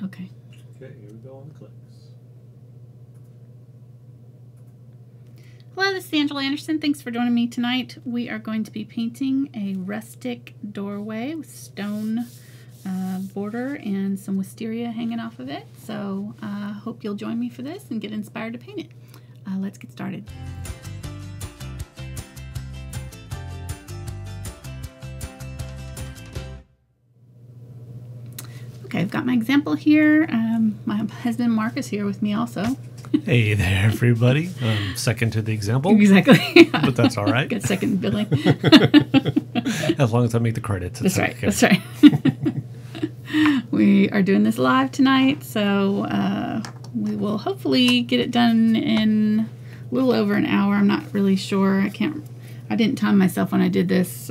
Okay. Okay, here we go on the clicks. Hello, this is Angela Anderson. Thanks for joining me tonight. We are going to be painting a rustic doorway with stone border and some wisteria hanging off of it. So I hope you'll join me for this and get inspired to paint it. Let's get started. Okay, I've got my example here. My husband Mark is here with me also. Hey there, everybody. Second to the example. Exactly. But that's all right. Got second billing. As long as I make the credits. That's right. Okay. That's right. We are doing this live tonight, so we will hopefully get it done in a little over an hour. I'm not really sure. I didn't time myself when I did this.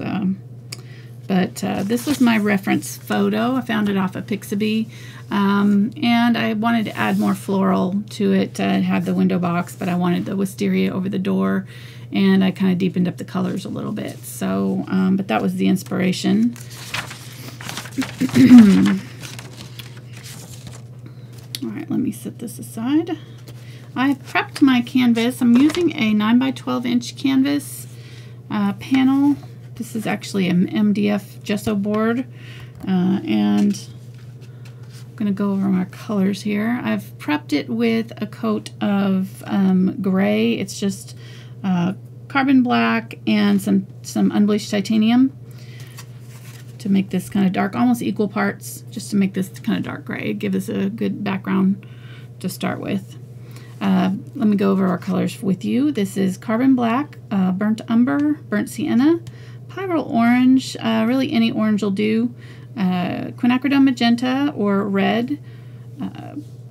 But this was my reference photo. I found it off of Pixabay. And I wanted to add more floral to it. It had the window box, but I wanted the wisteria over the door. And I kind of deepened up the colors a little bit. So, but that was the inspiration. All right, let me set this aside. I prepped my canvas. I'm using a 9x12 inch canvas panel. This is actually an MDF gesso board, and I'm going to go over my colors here. I've prepped it with a coat of gray. It's just carbon black and some unbleached titanium to make this kind of dark, almost equal parts, just to make this kind of dark gray. Give us a good background to start with. Let me go over our colors with you. This is carbon black, burnt umber, burnt sienna, Pyrrole orange, really any orange will do, Quinacridone Magenta or red,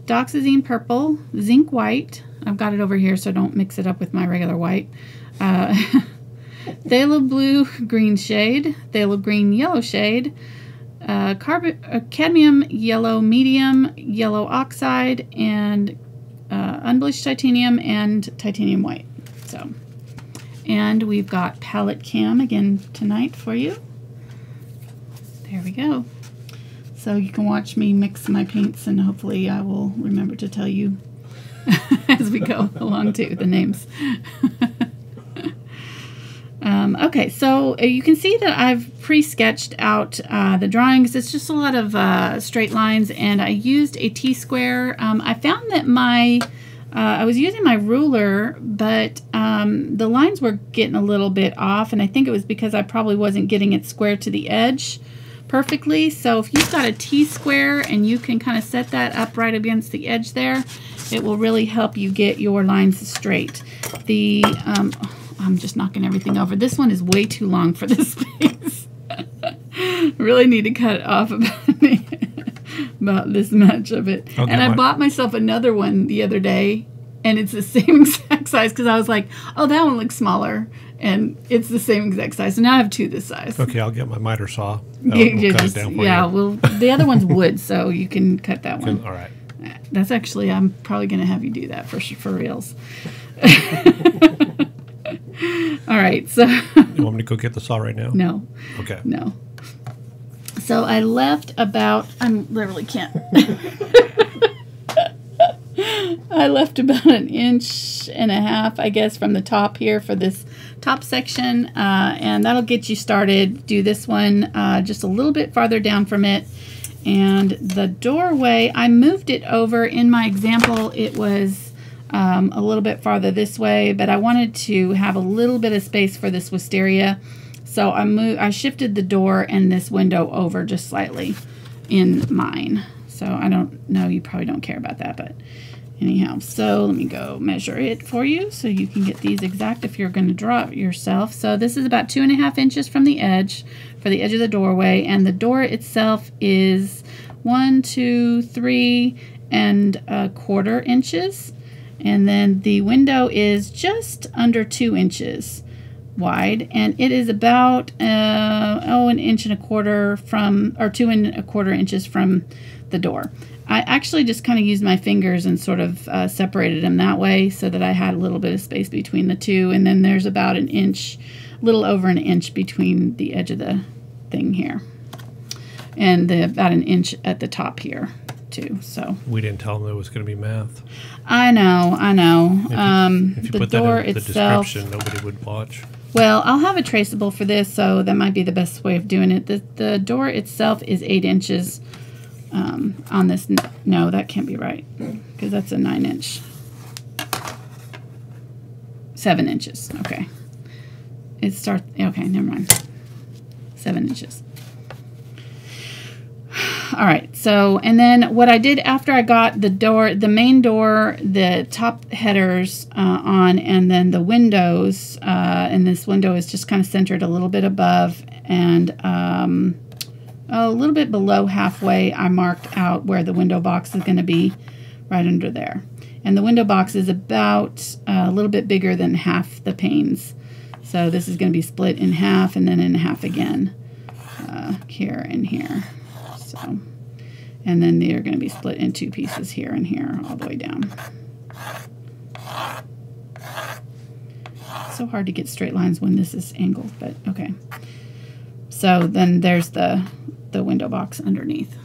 Dioxazine Purple, Zinc White, I've got it over here so don't mix it up with my regular white, Phthalo Blue green shade, Phthalo Green yellow shade, Cadmium Yellow Medium, Yellow Oxide, and Unbleached Titanium and Titanium White. So. And we've got palette cam again tonight for you. There we go. So you can watch me mix my paints, and hopefully I will remember to tell you as we go along too, the names. Okay, so you can see that I've pre-sketched out the drawings. It's just a lot of straight lines, and I used a T-square. I found that I was using my ruler, but the lines were getting a little bit off, and I think it was because I probably wasn't getting it square to the edge perfectly. So if you've got a T-square and you can kind of set that up right against the edge there, it will really help you get your lines straight. I'm just knocking everything over. This one is way too long for this space. Really need to cut it off about this much of it. Okay, and I bought myself another one the other day, and it's the same exact size because I was like, oh, that one looks smaller, and it's the same exact size. So now I have two this size. Okay, I'll get my miter saw. We'll cut it down for you. Well, the other one's wood, so you can cut that one. All right. That's actually, I'm probably going to have you do that for reals. All right, so. You want me to go get the saw right now? No. Okay. No. So I left about, I literally can't. I left about 1.5 inches, I guess, from the top here for this top section, and that'll get you started. Do this one just a little bit farther down from it. And the doorway, I moved it over. In my example, it was a little bit farther this way, but I wanted to have a little bit of space for this wisteria. So I shifted the door and this window over just slightly in mine. So I don't know, you probably don't care about that, but anyhow. So let me go measure it for you so you can get these exact if you're going to draw it yourself. So this is about 2.5 inches from the edge for the edge of the doorway, and the door itself is 1, 2, 3 1/4 inches. And then the window is just under 2 inches wide, and it is about 1.25 inches from, or 2.25 inches from the door. I actually just kind of used my fingers and sort of separated them that way so that I had a little bit of space between the two, and then there's about 1 inch, a little over 1 inch between the edge of the thing here, and about 1 inch at the top here too. So we didn't tell them there was going to be math. I know. If you The put door that in itself, the description, nobody would watch. well, I'll have a traceable for this, so that might be the best way of doing it. The door itself is 8 inches on this. No, that can't be right, because that's a 9-inch. 7 inches. Okay. It starts. Okay, never mind. 7 inches. All right. So, and then what I did after I got the door, the main door, the top headers on, and then the windows, and this window is just kind of centered a little bit above and a little bit below halfway. I marked out where the window box is going to be, right under there. And the window box is about a little bit bigger than half the panes. So this is going to be split in half and then in half again, here and here. So, and then they are going to be split in 2 pieces here and here, all the way down. So hard to get straight lines when this is angled, but okay. So then there's the window box underneath,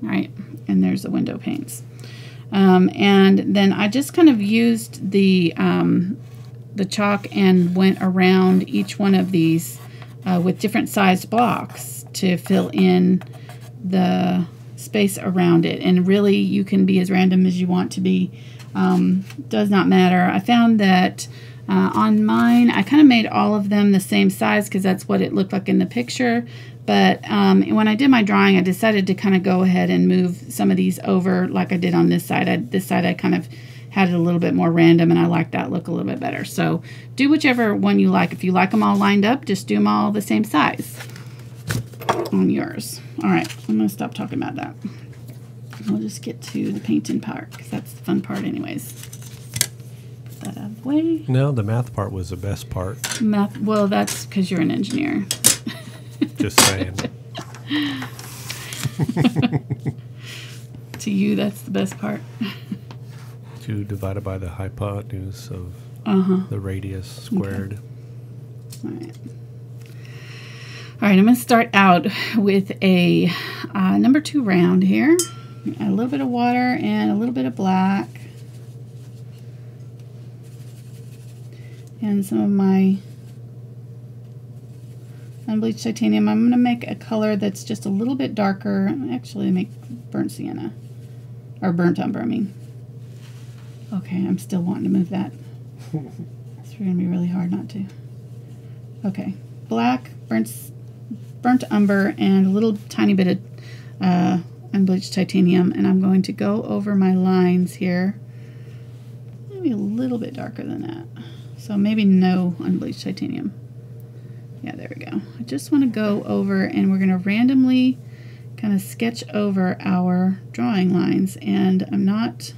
right? And there's the window panes. And then I just kind of used the chalk and went around each one of these with different sized blocks to fill in the space around it. And really, you can be as random as you want to be. Does not matter. I found that on mine, I kind of made all of them the same size because that's what it looked like in the picture. But when I did my drawing, I decided to kind of go ahead and move some of these over like I did on this side. This side I kind of had it a little bit more random, and I like that look a little bit better. So do whichever one you like. If you like them all lined up, just do them all the same size on yours. All right, I'm going to stop talking about that. We'll just get to the painting part because that's the fun part anyways. Put that out of the way. No, the math part was the best part. Math, well, that's because you're an engineer. Just saying. To you, that's the best part. 2 divided by the hypotenuse of the radius squared. Okay. All right. All right, I'm going to start out with a number 2 round here. Add a little bit of water and a little bit of black. And some of my unbleached titanium. I'm going to make a color that's just a little bit darker. Actually, make burnt sienna. Or burnt umber, I mean. Okay, I'm still wanting to move that. It's going to be really hard not to. Okay, black, burnt umber, and a little tiny bit of unbleached titanium. And I'm going to go over my lines here. Maybe a little bit darker than that. So maybe no unbleached titanium. Yeah, there we go. I just want to go over, and we're going to randomly kind of sketch over our drawing lines. And I'm not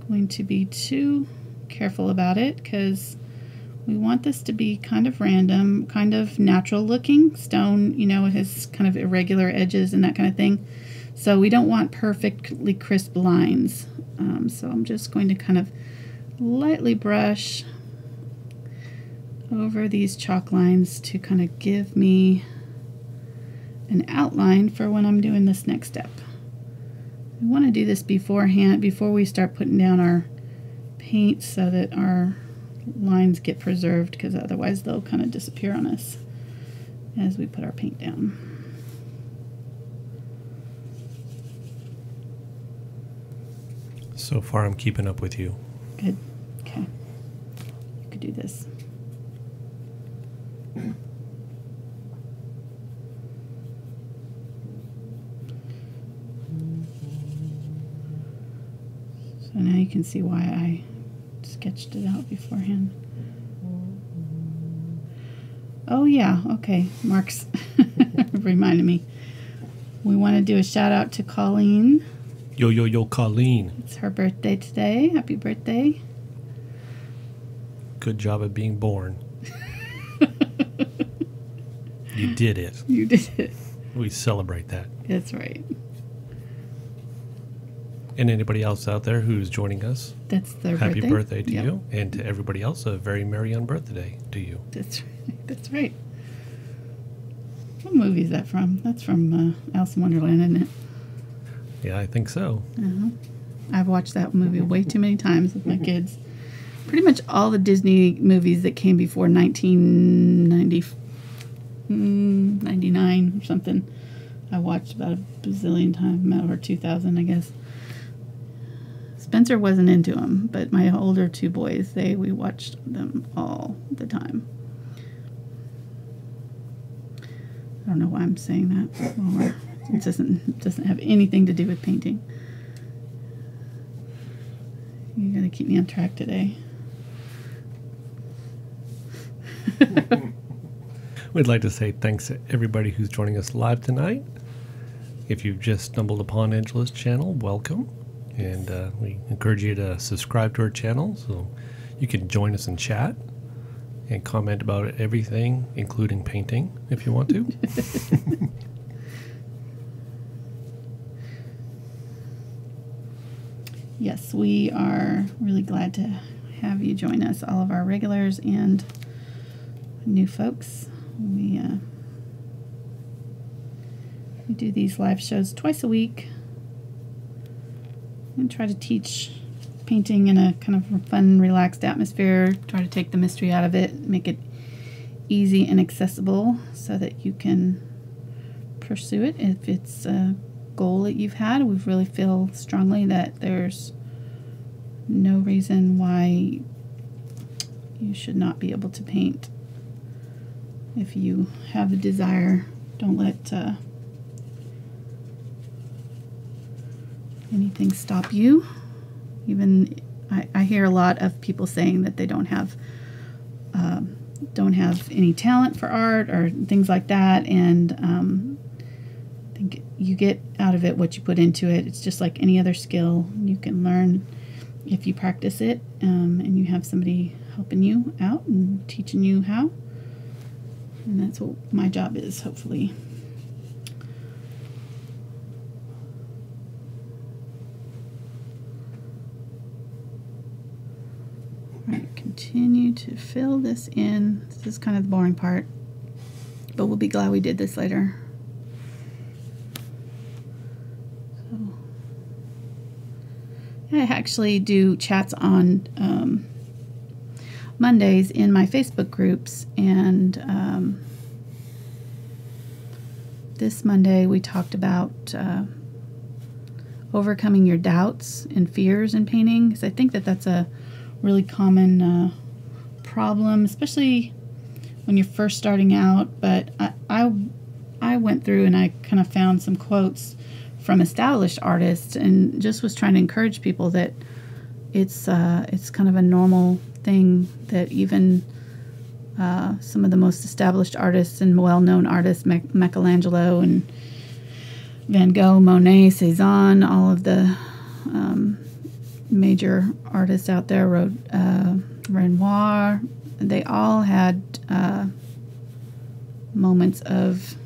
going to be too careful about it because we want this to be kind of random, kind of natural looking. Stone, you know, it has kind of irregular edges and that kind of thing. So we don't want perfectly crisp lines. So I'm just going to kind of lightly brush over these chalk lines to kind of give me an outline for when I'm doing this next step. We want to do this beforehand, before we start putting down our paint, so that our lines get preserved, because otherwise they'll kind of disappear on us as we put our paint down. So far, I'm keeping up with you. Good. Okay. You could do this. So now you can see why I sketched it out beforehand. Oh yeah, okay. Mark's reminded me. We want to do a shout out to Colleen. Yo, yo, yo, Colleen. It's her birthday today. Happy birthday. Good job of being born. You did it. You did it. We celebrate that. That's right. And anybody else out there who's joining us, That's their happy birthday to Yep. you. And to everybody else, a very merry unbirthday to you. That's right. That's right. What movie is that from? That's from Alice in Wonderland, isn't it? Yeah, I think so. I've watched that movie way too many times with my kids. Pretty much all the Disney movies that came before 1999 or something, I watched about a bazillion times, or 2000, I guess. Spencer wasn't into them, but my older two boys, we watched them all the time. I don't know why I'm saying that. Well, it doesn't have anything to do with painting. You gotta keep me on track today. We'd like to say thanks to everybody who's joining us live tonight. If you've just stumbled upon Angela's channel, welcome. And we encourage you to subscribe to our channel so you can join us in chat and comment about everything, including painting, if you want to. Yes, we are really glad to have you join us, all of our regulars and new folks. We do these live shows twice a week and try to teach painting in a kind of fun, relaxed atmosphere, try to take the mystery out of it, make it easy and accessible so that you can pursue it if it's a goal that you've had. We really feel strongly that there's no reason why you should not be able to paint. If you have the desire, don't let anything stop you. Even I hear a lot of people saying that they don't have any talent for art or things like that, and I think you get out of it what you put into it. It's just like any other skill. You can learn if you practice it, and you have somebody helping you out and teaching you how. And that's what my job is, hopefully. Alright, continue to fill this in. This is kind of the boring part, but we'll be glad we did this later. So, I actually do chats on Mondays in my Facebook groups, and this Monday we talked about overcoming your doubts and fears in painting, because I think that that's a really common problem, especially when you're first starting out. But I went through and I kind of found some quotes from established artists and just was trying to encourage people that it's kind of a normal thing, that even some of the most established artists and well-known artists, Michelangelo and Van Gogh, Monet, Cezanne, all of the major artists out there, Renoir, they all had moments of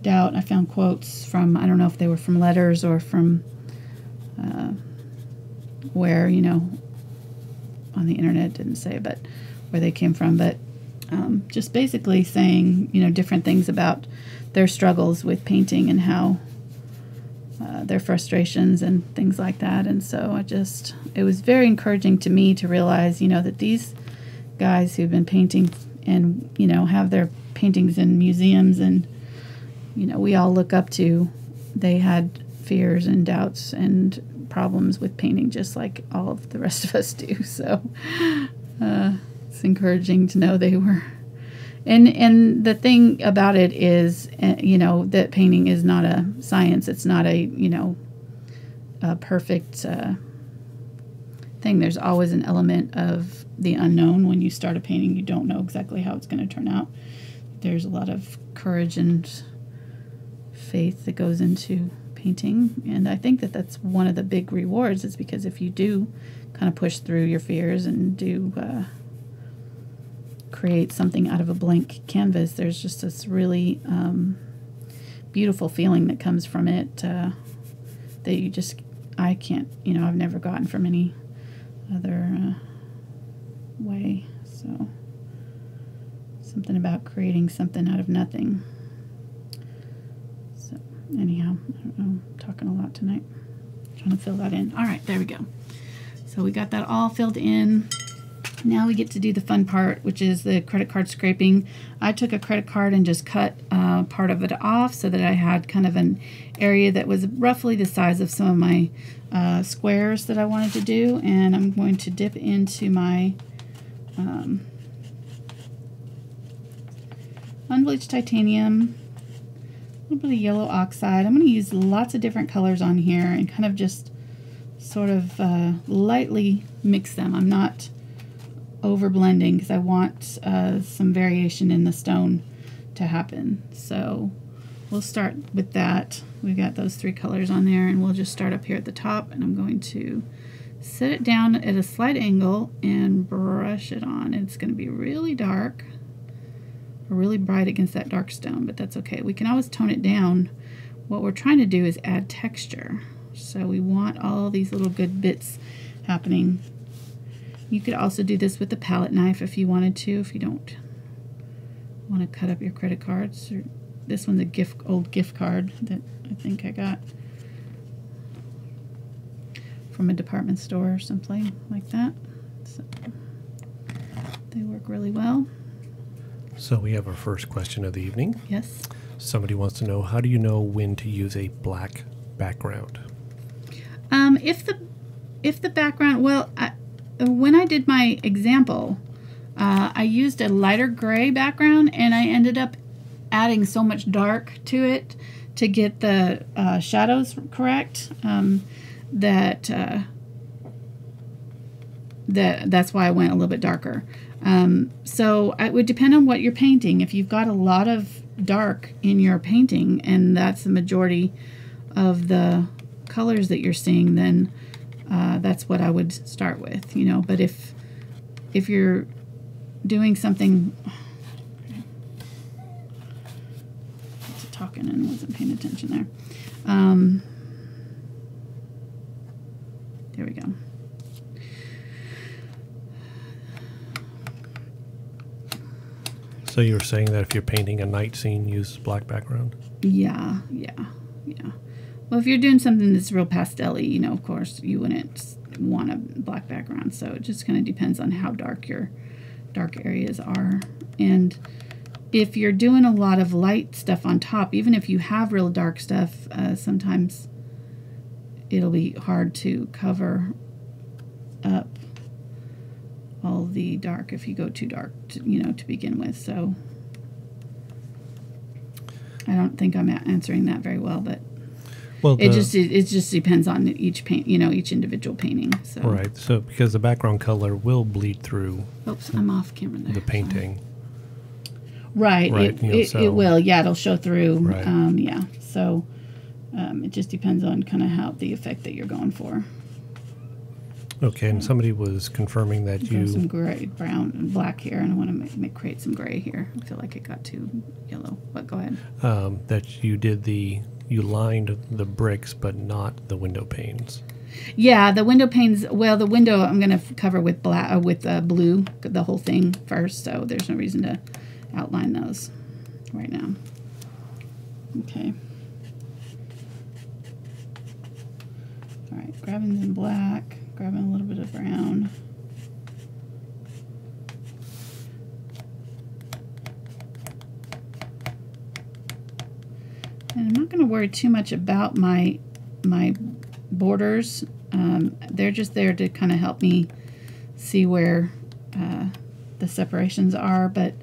doubt. I found quotes from, I don't know if they were from letters or from where, on the internet, it didn't say, but where they came from, but just basically saying, different things about their struggles with painting and how their frustrations and things like that. And so it was very encouraging to me to realize, that these guys who've been painting and, have their paintings in museums and, we all look up to, they had fears and doubts and problems with painting just like all of the rest of us do. So it's encouraging to know they were. And the thing about it is, that painting is not a science. It's not a perfect thing. There's always an element of the unknown. When you start a painting, you don't know exactly how it's going to turn out. There's a lot of courage and faith that goes into painting, and I think that that's one of the big rewards, is because if you do kind of push through your fears and do create something out of a blank canvas, there's just this really beautiful feeling that comes from it that I can't, I've never gotten from any other way. So something about creating something out of nothing. So Anyhow, I don't know, I'm talking a lot tonight. Trying to fill that in. All right, there we go. So we got that all filled in. Now we get to do the fun part, which is the credit card scraping. I took a credit card and just cut part of it off so that I had kind of an area that was roughly the size of some of my squares that I wanted to do. And I'm going to dip into my Unbleached Titanium, a little bit of yellow oxide. I'm going to use lots of different colors on here and kind of just sort of lightly mix them. I'm not over blending because I want some variation in the stone to happen. So we'll start with that. We've got those 3 colors on there, and we'll just start up here at the top, and I'm going to set it down at a slight angle and brush it on. It's going to be really dark or really bright against that dark stone, but that's okay. We can always tone it down. What we're trying to do is add texture. So we want all these little good bits happening. You could also do this with a palette knife if you wanted to, if you don't want to cut up your credit cards. Or this one's a old gift card that I think I got from a department store or something like that. So they work really well. So we have our first question of the evening. Yes. Somebody wants to know, how do you know when to use a black background? If the background, well, when I did my example, I used a lighter gray background, and I ended up adding so much dark to it to get the shadows correct that's why I went a little bit darker. So it would depend on what you're painting. If you've got a lot of dark in your painting and that's the majority of the colors that you're seeing, then that's what I would start with, you know. But if you're doing something, I was talking and wasn't paying attention there. There we go. So you were saying that if you're painting a night scene, use black background? Yeah. Well, if you're doing something that's real pastel-y, you know, of course, you wouldn't want a black background. So it just kind of depends on how dark your dark areas are. And if you're doing a lot of light stuff on top, even if you have real dark stuff, sometimes it'll be hard to cover up all the dark if you go too dark, to begin with. So I don't think I'm answering that very well, but it just depends on each paint, each individual painting. So right. So because the background color will bleed through. Oops, I'm off camera there. The painting. Right. It will. Yeah, it'll show through. Right. Yeah. So it just depends on kind of how the effect that you're going for. Okay, and somebody was confirming that you... some gray, brown, and black here, and I want to create some gray here. I feel like it got too yellow, but go ahead. That you lined the bricks, but not the window panes. Yeah, the window panes, well, the window I'm going to cover with blue, the whole thing first, so there's no reason to outline those right now. Okay. All right, grabbing the black. Grabbing a little bit of brown. And I'm not going to worry too much about my borders. They're just there to kind of help me see where the separations are, but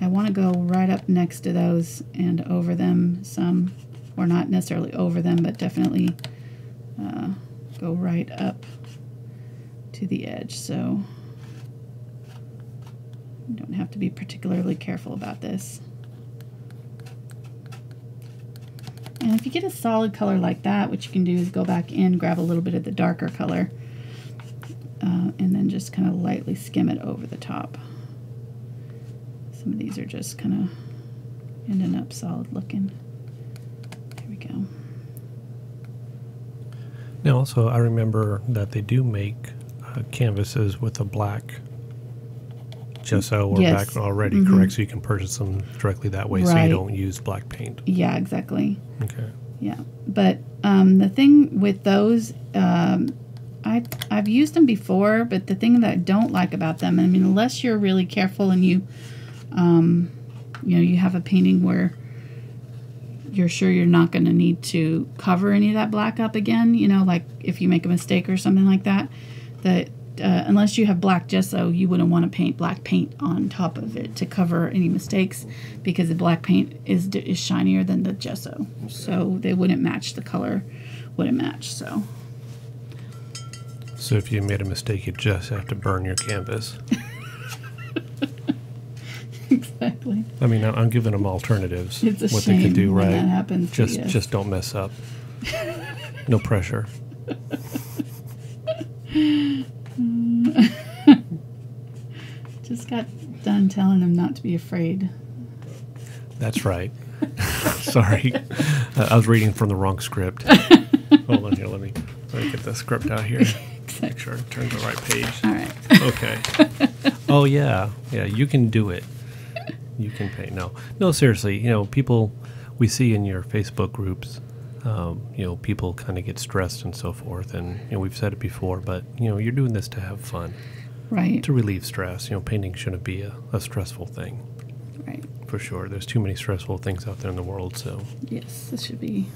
I want to go right up next to those and over them some, or not necessarily over them, but definitely go right up to the edge, so you don't have to be particularly careful about this. And if you get a solid color like that, what you can do is go back in, grab a little bit of the darker color, and then just kind of lightly skim it over the top. Some of these are just kind of ending up solid looking. There we go. Now also, I remember that they do make canvases with a black gesso or background already, correct? So you can purchase them directly that way, so you don't use black paint. Yeah, exactly. Okay. Yeah, but the thing with those, I've used them before, but the thing that I don't like about them, I mean, unless you're really careful and you have a painting where you're sure you're not going to need to cover any of that black up again, like if you make a mistake or something like that, unless you have black gesso, you wouldn't want to paint black paint on top of it to cover any mistakes, because the black paint is shinier than the gesso, so they wouldn't match, the color wouldn't match. So if you made a mistake, you just have to burn your canvas. Exactly. I mean, I'm giving them alternatives. It's a what shame they could do, when right? that happens. Just don't mess up. No pressure. Just got done telling them not to be afraid. That's right. Sorry, I was reading from the wrong script. Hold on here. Let me get the script out here. Exactly. Make sure I turn to the right page. All right. Okay. Oh yeah. You can do it. You can paint. No, seriously. People we see in your Facebook groups. People kind of get stressed and so forth, and we've said it before, but you're doing this to have fun, Right. to relieve stress. Painting shouldn't be a stressful thing. Right. For sure. There's too many stressful things out there in the world, so Yes, this should be.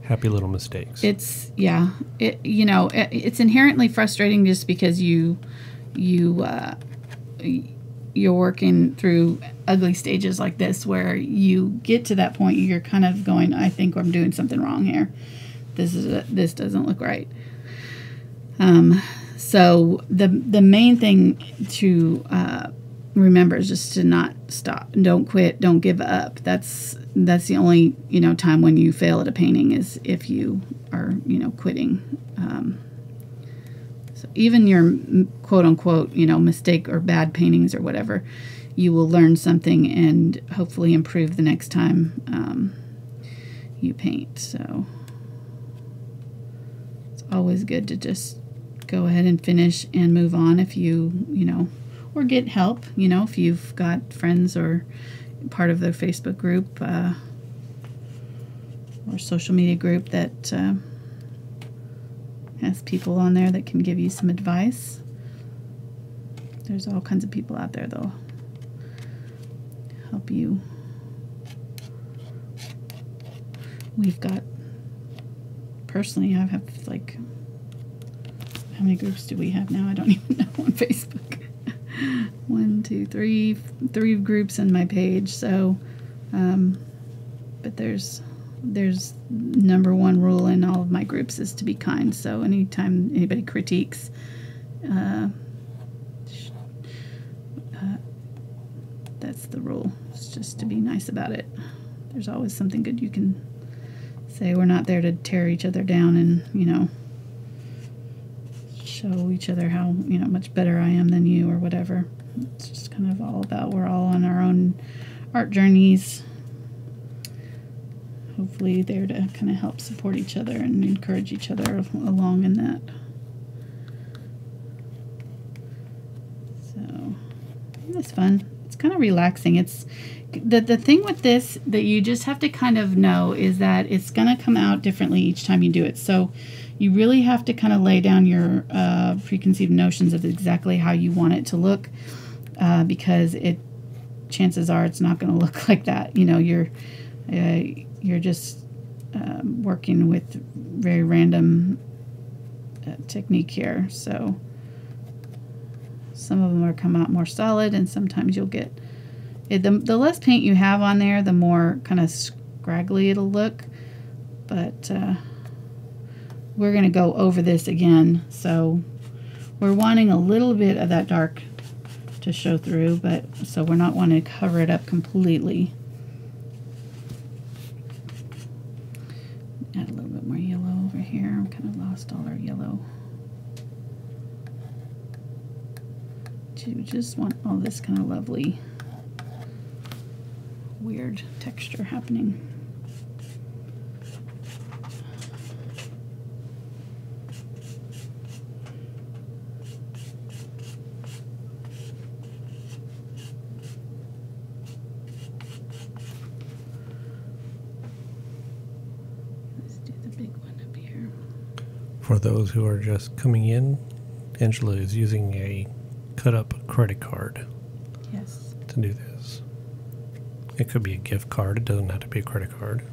happy little mistakes. It's it's inherently frustrating just because you're working through ugly stages like this, where you get to that point, you're kind of going, I think I'm doing something wrong here. This doesn't look right. So the main thing to remember is just to not stop, don't quit, don't give up. That's the only time when you fail at a painting, is if you are quitting. So even your quote unquote mistake or bad paintings or whatever, you will learn something and hopefully improve the next time you paint. So it's always good to just go ahead and finish and move on if or get help, if you've got friends or part of their Facebook group or social media group that has people on there that can give you some advice. There's all kinds of people out there that'll help you. We've got, personally, I have how many groups do we have now? I don't even know on Facebook. 1, 2, 3 groups in my page. So, but there's number one rule in all of my groups is to be kind. So anytime anybody critiques, that's the rule. It's just to be nice about it. There's always something good you can say. We're not there to tear each other down and show each other how much better I am than you or whatever. It's just kind of all about, we're all on our own art journeys. Hopefully there to kind of help support each other and encourage each other along in that. So it's fun. It's kind of relaxing. It's the thing with this that you just have to kind of know is that it's going to come out differently each time you do it. So you really have to kind of lay down your preconceived notions of exactly how you want it to look, because chances are it's not going to look like that. You're just working with very random technique here. So some of them will come out more solid, and sometimes you'll get the less paint you have on there, the more kind of scraggly it'll look. But we're going to go over this again, so we're wanting a little bit of that dark to show through, but so we're not wanting to cover it up completely. Add a little bit more yellow over here. I'm kind of lost all our yellow. You just want all this kind of lovely weird texture happening. For those who are just coming in, Angela is using a cut-up credit card. Yes. To do this. It could be a gift card. It doesn't have to be a credit card.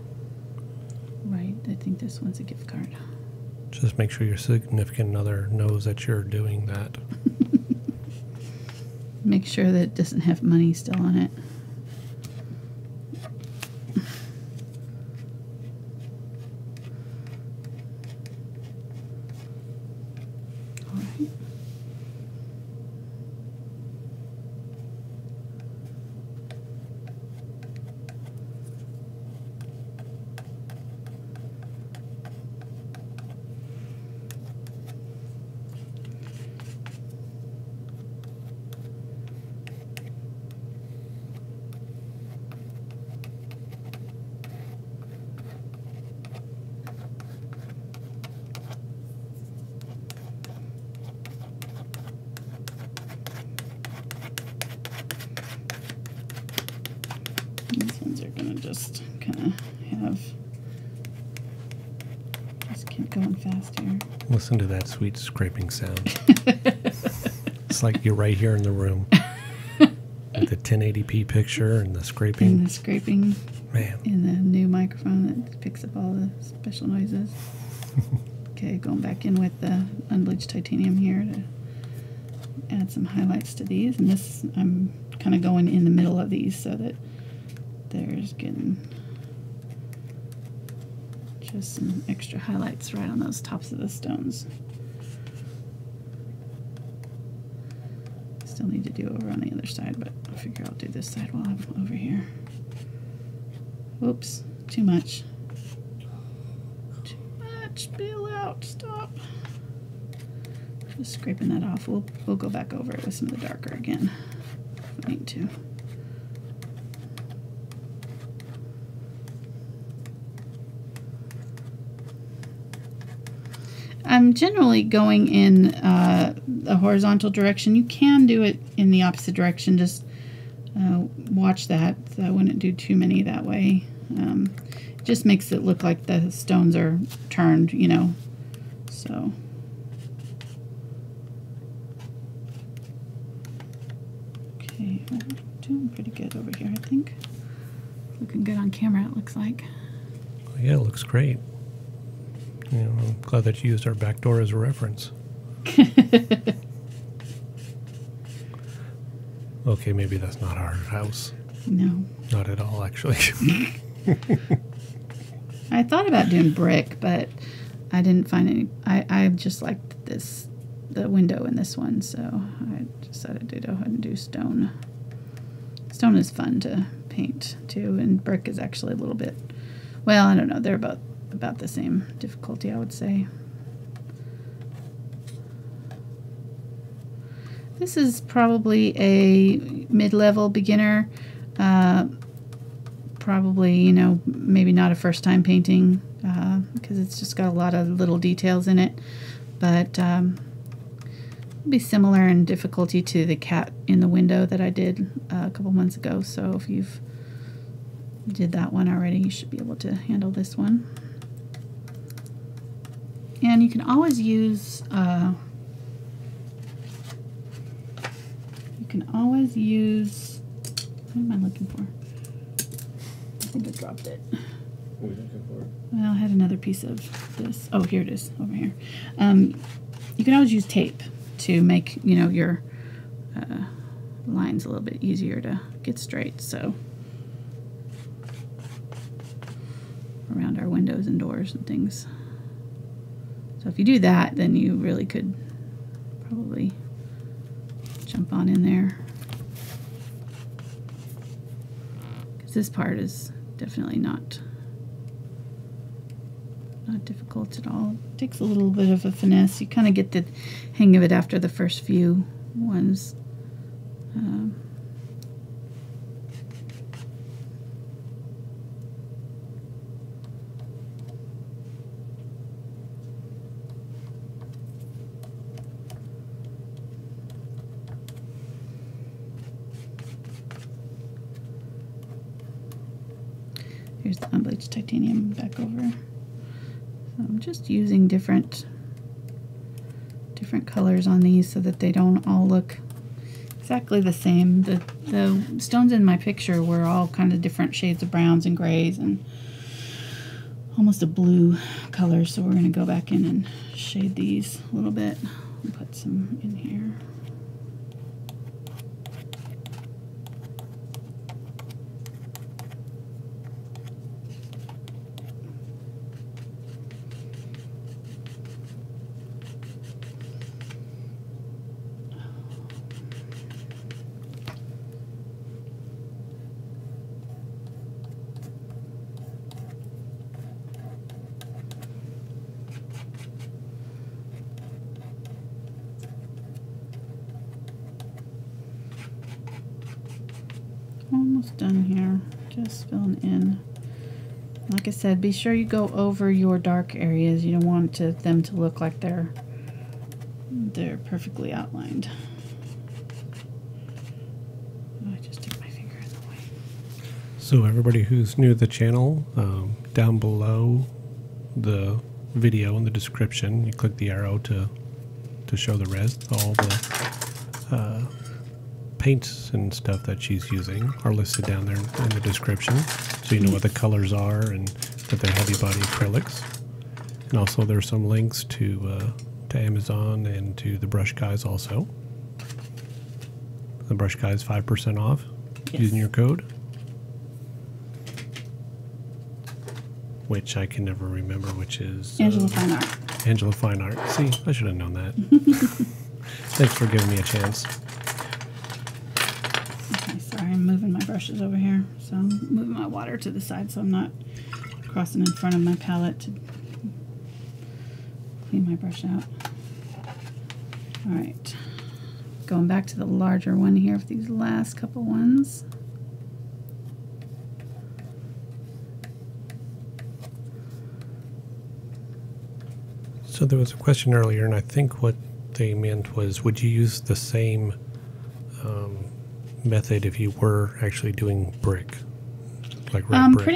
Right. I think this one's a gift card. Just make sure your significant other knows that you're doing that. Make sure that it doesn't have money still on it. All right. These ones are going to just kind of have, just keep going fast here. Listen to that sweet scraping sound. It's like you're right here in the room. With the 1080p picture and the scraping. And the scraping. Man. In the new microphone that picks up all the special noises. Okay, going back in with the Unbleached Titanium here to add some highlights to these. And this, I'm kind of going in the middle of these so that there's getting just some extra highlights right on those tops of the stones. Still need to do over on the other side, but I figure I'll do this side while I'm over here. Whoops, too much. Too much, spill out, stop. Just scraping that off. We'll go back over it with some of the darker again if we need to. I'm generally going in the horizontal direction. You can do it in the opposite direction. Just watch that. So I wouldn't do too many that way. It just makes it look like the stones are turned, you know. So. Okay, we're doing pretty good over here, I think. Looking good on camera, it looks like. Yeah, it looks great. You know, I'm glad that you used our back door as a reference. Okay, maybe that's not our house. No. Not at all, actually. I thought about doing brick, but I didn't find any. I just liked this, the window in this one, so I decided to go ahead and do stone. Stone is fun to paint, too, and brick is actually a little bit, well, I don't know, they're about the same difficulty, I would say. This is probably a mid-level beginner, probably, you know, maybe not a first-time painting, because it's just got a lot of little details in it, but it'll be similar in difficulty to the cat in the window that I did a couple months ago, so if you've did that one already, you should be able to handle this one. And you can always use what am I looking for? I think I dropped it. What are you looking for? Well, I had another piece of this. Oh, here it is, over here. You can always use tape to make, you know, your lines a little bit easier to get straight, so around our windows and doors and things. So if you do that, then you really could probably jump on in there. Because this part is definitely not difficult at all. It takes a little bit of a finesse. You kind of get the hang of it after the first few ones. Here's the Unbleached Titanium back over. So I'm just using different different colors on these so that they don't all look exactly the same. The stones in my picture were all kind of different shades of browns and grays and almost a blue color, so we're going to go back in and shade these a little bit and put some in here. Almost done here, just filling in. Like I said, be sure you go over your dark areas. You don't want them to look like they're perfectly outlined. I just took my finger in the way. So everybody who's new to the channel, down below the video in the description, you click the arrow to show the rest. All the paints and stuff that she's using are listed down there in the description, so you know what the colors are and that they're heavy body acrylics. And also there's some links to Amazon and to the Brush Guys also. The Brush Guys 5% off using your code, which I can never remember, which is Angela Fine Art. Angela Fine Art. See, I should have known that. Thanks for giving me a chance. I'm moving my brushes over here, so I'm moving my water to the side so I'm not crossing in front of my palette to clean my brush out. Alright, going back to the larger one here with these last couple ones. So there was a question earlier, and I think what they meant was, would you use the same method if you were actually doing brick, like red brick?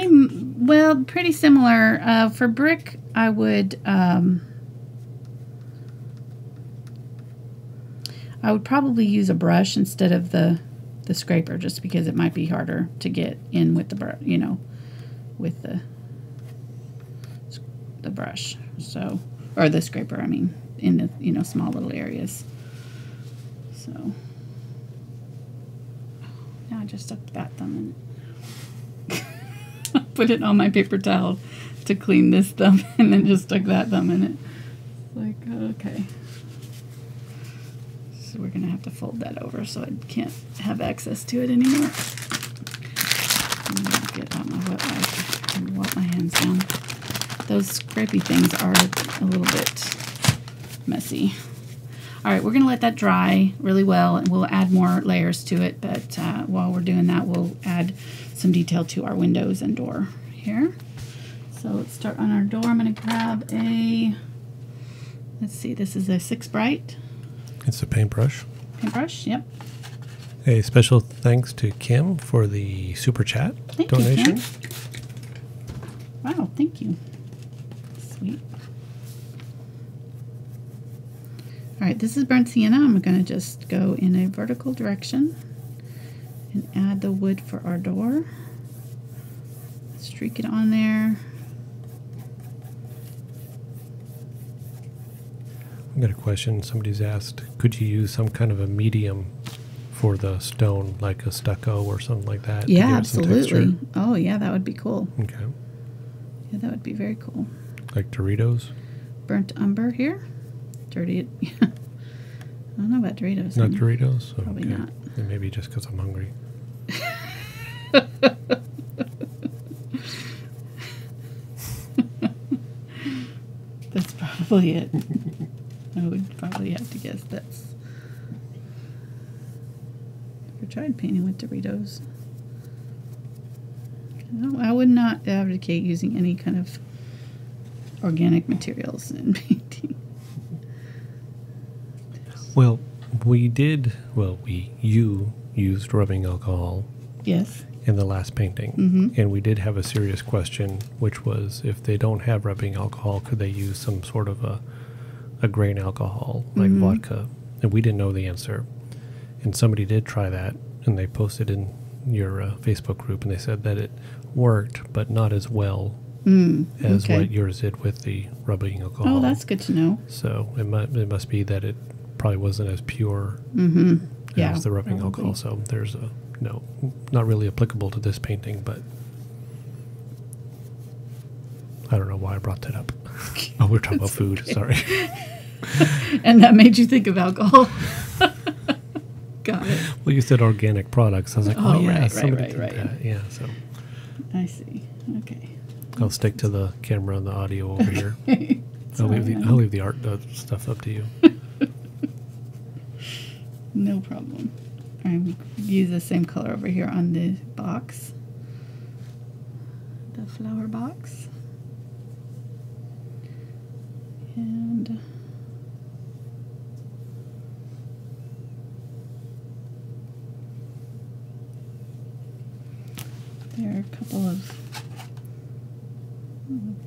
Pretty similar. For brick, I would probably use a brush instead of the scraper, just because it might be harder to get in with the brush, with the brush. So, or the scraper, I mean, in the small little areas. So. I just stuck that thumb in it. Put it on my paper towel to clean this thumb and then just stuck that thumb in it. Like, okay. So we're going to have to fold that over so I can't have access to it anymore. I'm going to get out my wet wipe and wipe my hands down. Those scrapey things are a little bit messy. Alright, we're going to let that dry really well, and we'll add more layers to it, but while we're doing that, we'll add some detail to our windows and door here. So let's start on our door. I'm going to grab let's see, this is a 6 Bright. It's a paintbrush. Paintbrush, yep. A special thanks to Kim for the Super Chat donation. You, Kim. Wow, thank you. Sweet. Alright, this is burnt sienna. I'm going to just go in a vertical direction and add the wood for our door. Streak it on there. I've got a question. Somebody's asked, could you use some kind of a medium for the stone, like a stucco or something like that? Yeah, absolutely. Oh, yeah, that would be cool. Okay. Yeah, that would be very cool. Like Doritos? Burnt umber here. Dirty. I don't know about Doritos. Not Doritos? Oh, probably okay. not. And maybe just because I'm hungry. That's probably it. I would probably have to guess that's. Never tried painting with Doritos. No, I would not advocate using any kind of organic materials in painting. Well, you used rubbing alcohol. Yes. In the last painting. And we did have a serious question, which was if they don't have rubbing alcohol, could they use some sort of a a grain alcohol like vodka, and we didn't know the answer. And somebody did try that, and they posted in your Facebook group, and they said that it worked, but not as well as what yours did with the rubbing alcohol. Oh, that's good to know. So it must be that it probably wasn't as pure as the rubbing alcohol. So there's a no, not really applicable to this painting, but I don't know why I brought that up. Oh, we're talking about food. Okay. Sorry. And that made you think of alcohol. Got it. Well, you said organic products. I was like, oh yeah, right, somebody did that. Yeah, so. I see. Okay. I'll stick to the camera and the audio over here. I'll leave the art stuff up to you. No problem. I use the same color over here on the box, the flower box, and there are a couple of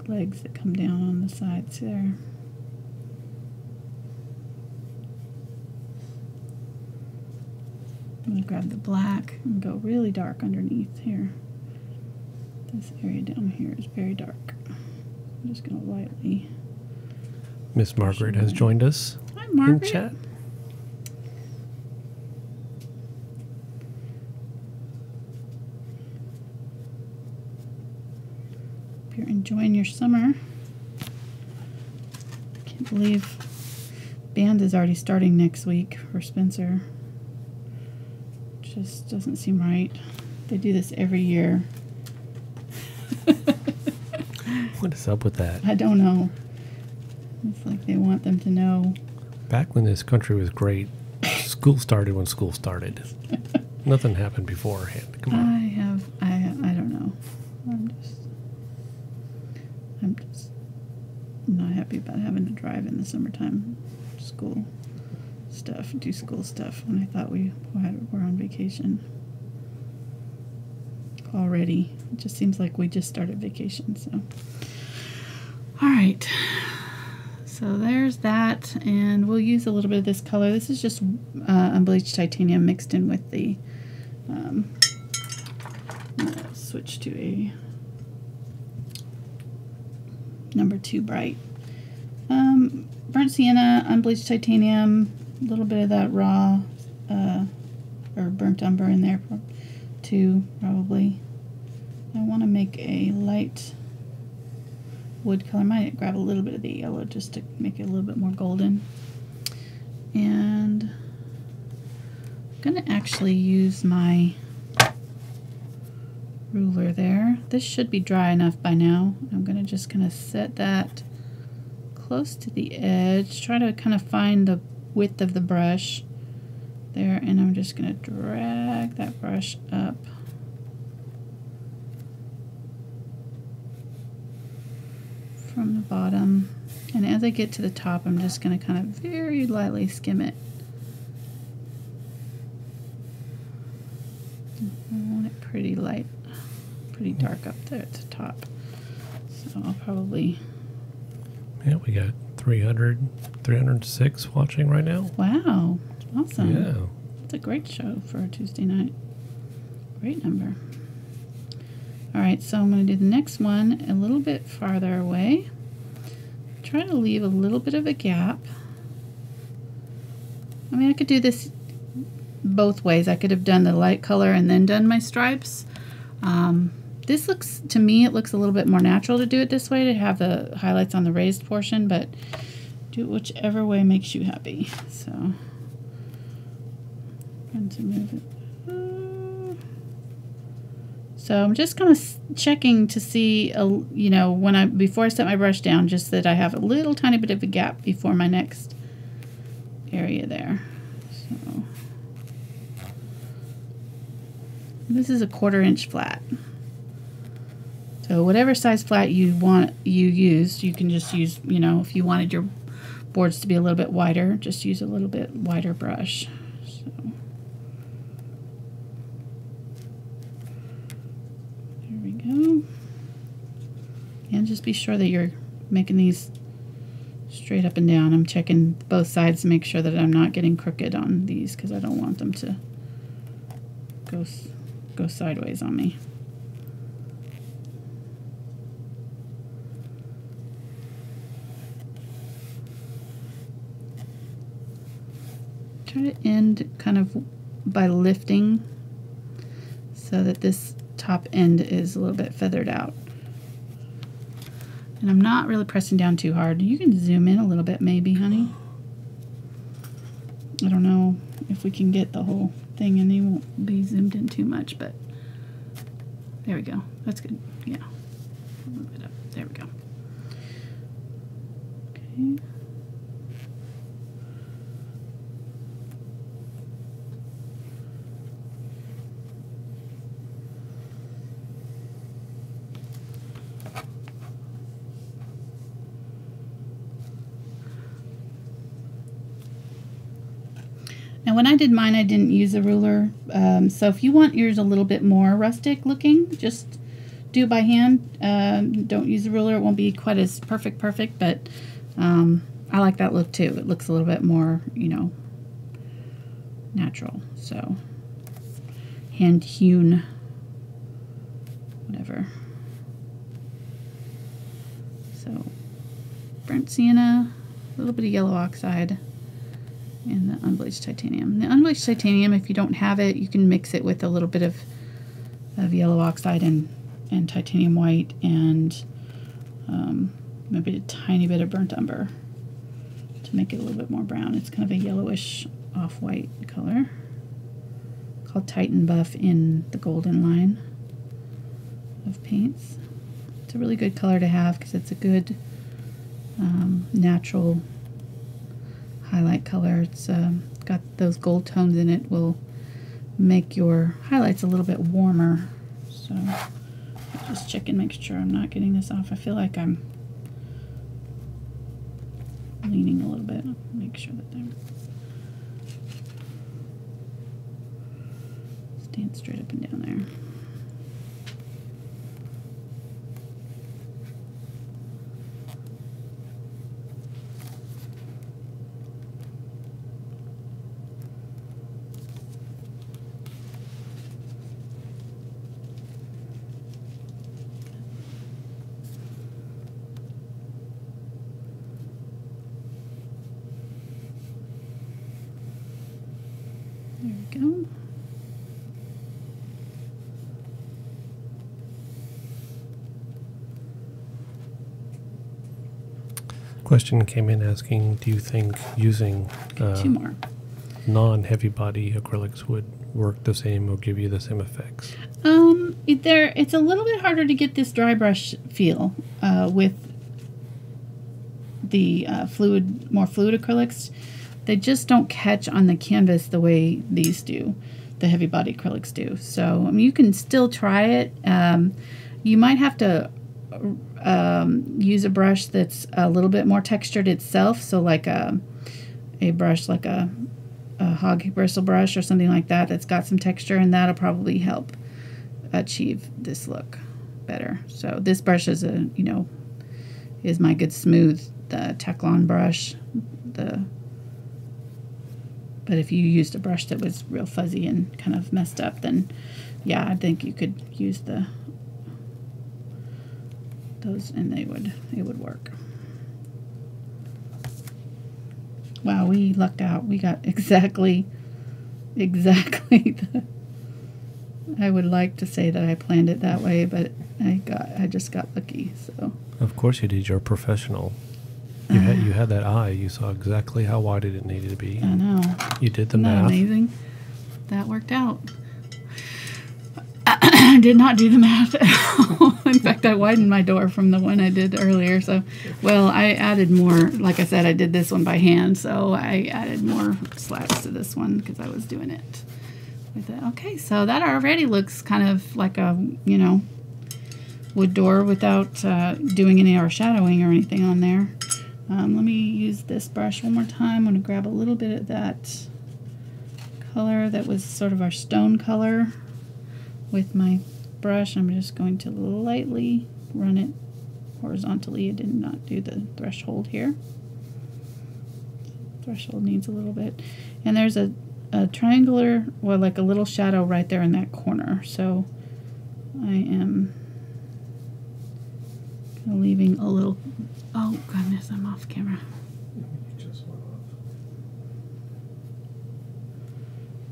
legs that come down on the sides there. I'm going to grab the black and go really dark underneath here. This area down here is very dark. I'm just going to lightly... Miss Margaret has joined us. Hi, Margaret. In chat. Hope you're enjoying your summer. Can't believe band is already starting next week for Spencer. Just doesn't seem right. They do this every year. What is up with that? I don't know. It's like they want them to know. Back when this country was great, school started when school started. Nothing happened beforehand. Come on. I don't know. I'm just not happy about having to drive in the summertime. School stuff, do school stuff when I thought we were on vacation already. It just seems like we just started vacation. So, all right. So there's that, and we'll use a little bit of this color. This is just unbleached titanium mixed in with the. I'll switch to a number 2 bright. Burnt sienna, unbleached titanium. A little bit of that raw or burnt umber in there too, probably. I want to make a light wood color. I might grab a little bit of the yellow just to make it a little bit more golden. And I'm going to actually use my ruler there. This should be dry enough by now. I'm going to just kind of set that close to the edge, try to kind of find the width of the brush there, and I'm just going to drag that brush up from the bottom, and as I get to the top I'm just going to kind of very lightly skim it. I want it pretty light, pretty dark up there at the top, so I'll probably... Yeah, we got 306 watching right now. Wow, awesome. Yeah. It's a great show for a Tuesday night. Great number. All right, so I'm going to do the next one a little bit farther away. Try to leave a little bit of a gap. I mean, I could do this both ways. I could have done the light color and then done my stripes. This looks, to me, it looks a little bit more natural to do it this way, to have the highlights on the raised portion, but do it whichever way makes you happy. So, I'm going to move it. So I'm just kind of checking to see, you know, before I set my brush down, just that I have a little tiny bit of a gap before my next area there. So, this is a 1/4 inch flat. So whatever size flat you use, you can just use, you know, if you wanted your boards to be a little bit wider, just use a little bit wider brush. So there we go. And just be sure that you're making these straight up and down. I'm checking both sides to make sure that I'm not getting crooked on these because I don't want them to go sideways on me. Try to end kind of by lifting so that this top end is a little bit feathered out. And I'm not really pressing down too hard. You can zoom in a little bit maybe, honey. I don't know if we can get the whole thing and they won't be zoomed in too much, but there we go. That's good. Yeah. Move it up. There we go. Okay. Now when I did mine, I didn't use a ruler, so if you want yours a little bit more rustic looking, just do it by hand. Don't use a ruler, it won't be quite as perfect, but I like that look too. It looks a little bit more, you know, natural. So hand hewn, whatever. So burnt sienna, a little bit of yellow oxide, and the unbleached titanium. The unbleached titanium, if you don't have it, you can mix it with a little bit of yellow oxide and titanium white and maybe a tiny bit of burnt umber to make it a little bit more brown. It's kind of a yellowish off-white color called Titan Buff in the golden line of paints. It's a really good color to have because it's a good natural highlight color. It's got those gold tones in it, will make your highlights a little bit warmer. So just check and make sure I'm not getting this off. I feel like I'm leaning a little bit. Make sure that they're staying straight up and down there. There we go. Question came in asking, do you think using Two more. non-heavy body acrylics would work the same or give you the same effects? It's a little bit harder to get this dry brush feel with the more fluid acrylics. They just don't catch on the canvas the way these do, the heavy body acrylics do. So I mean, you can still try it. You might have to use a brush that's a little bit more textured itself. So like a brush like a hog bristle brush or something like that that's got some texture, and that'll probably help achieve this look better. So this brush is is my good smooth Teflon brush. But if you used a brush that was real fuzzy and kind of messed up, then yeah, I think you could use those and it would work. Wow, we lucked out. We got exactly the. I would like to say that I planned it that way, but I just got lucky. So. Of course you did. You're a professional. You had that eye. You saw exactly how wide it needed to be. I know. You did the Isn't math. that amazing? That worked out. I did not do the math at all. In fact, I widened my door from the one I did earlier. So, well, I added more. Like I said, I did this one by hand, so I added more slats to this one because I was doing it with it. Okay, so that already looks kind of like a, wood door without doing any or shadowing or anything on there. Let me use this brush one more time. I'm going to grab a little bit of that color that was sort of our stone color with my brush. I'm just going to lightly run it horizontally. I did not do the threshold here. Threshold needs a little bit. And there's a triangular, well, like a little shadow right there in that corner. So I am kind of leaving a little, oh goodness, I'm off camera. You just went off.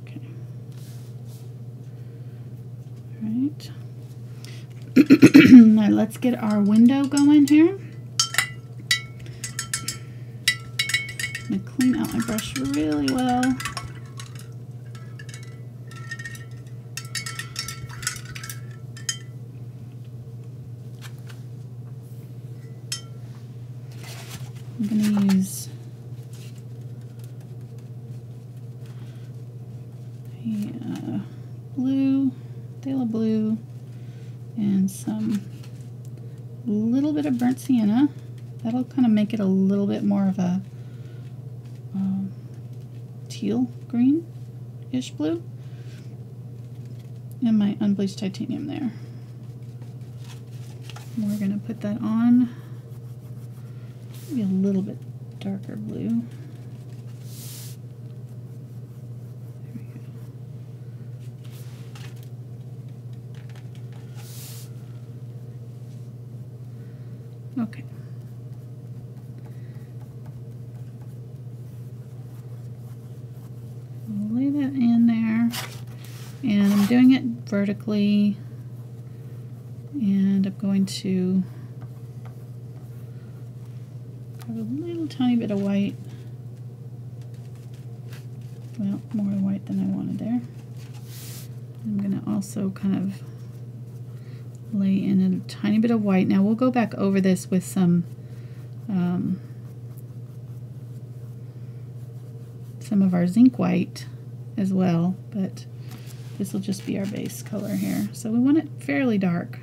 Okay. All right. Now let's get our window going here. I'm going to clean out my brush really well. I'm going to use blue, Phthalo Blue, and some little bit of burnt sienna. That'll kind of make it a little bit more of a teal green-ish blue. And my Unbleached Titanium there. We're going to put that on. Maybe a little bit darker blue. There we go. Okay. I'll lay that in there. And I'm doing it vertically. And I'm going to have a little tiny bit of white. Well, more white than I wanted there. I'm going to also kind of lay in a tiny bit of white. Now we'll go back over this with some of our Zinc White as well, but this will just be our base color here. So we want it fairly dark.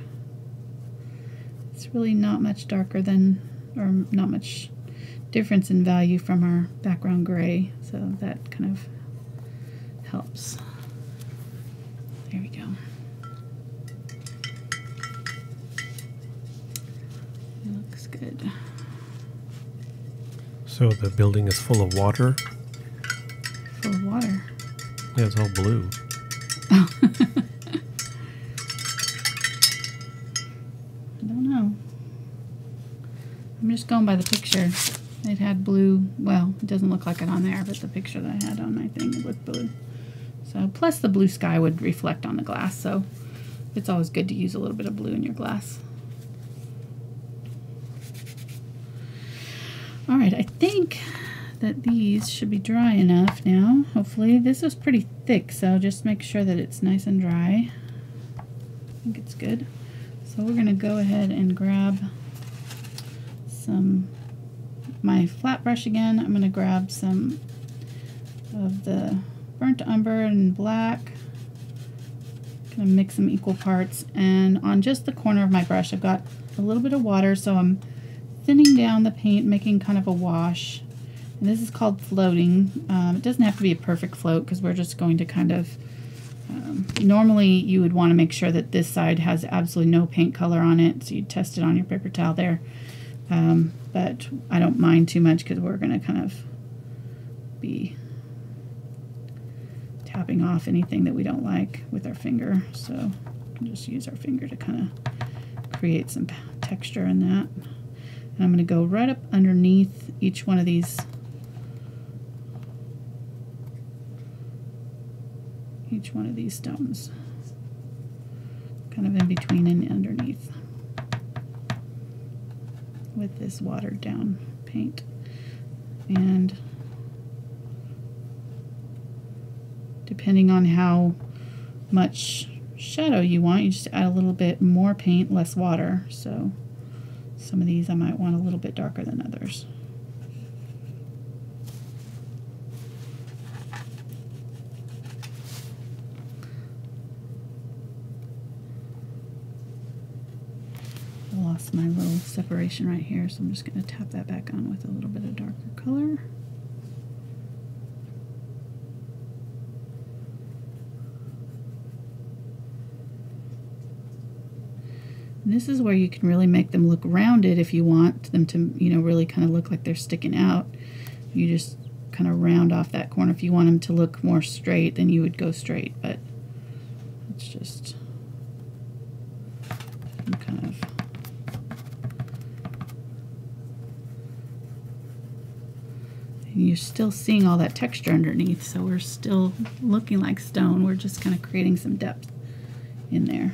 It's really not much darker than, or not much difference in value from our background gray, so that kind of helps. There we go. It looks good. So the building is full of water? Full of water. Yeah, it's all blue. Oh. I don't know. I'm just going by the picture. It had blue, well, it doesn't look like it on there, but the picture that I had on my thing, it looked blue. So, plus the blue sky would reflect on the glass, so it's always good to use a little bit of blue in your glass. Alright, I think that these should be dry enough now, hopefully. This is pretty thick, so just make sure that it's nice and dry. I think it's good. So we're going to go ahead and grab my flat brush again. I'm going to grab some of the burnt umber and black. Going to mix them equal parts, and on just the corner of my brush I've got a little bit of water, so I'm thinning down the paint, making kind of a wash. And this is called floating. It doesn't have to be a perfect float because we're just going to kind of normally you would want to make sure that this side has absolutely no paint color on it, so you test it on your paper towel there. But I don't mind too much because we're going to kind of be tapping off anything that we don't like with our finger. So we can just use our finger to kind of create some texture in that. And I'm going to go right up underneath each one of these stones, kind of in between and underneath, with this watered down paint. And depending on how much shadow you want, you just add a little bit more paint, less water. So some of these I might want a little bit darker than others. I lost my little separation right here, so I'm just going to tap that back on with a little bit of darker color. And this is where you can really make them look rounded if you want them to, you know, really kind of look like they're sticking out. You just kind of round off that corner. If you want them to look more straight, then you would go straight, but it's just I'm kind of you're still seeing all that texture underneath, so we're still looking like stone. We're just kind of creating some depth in there.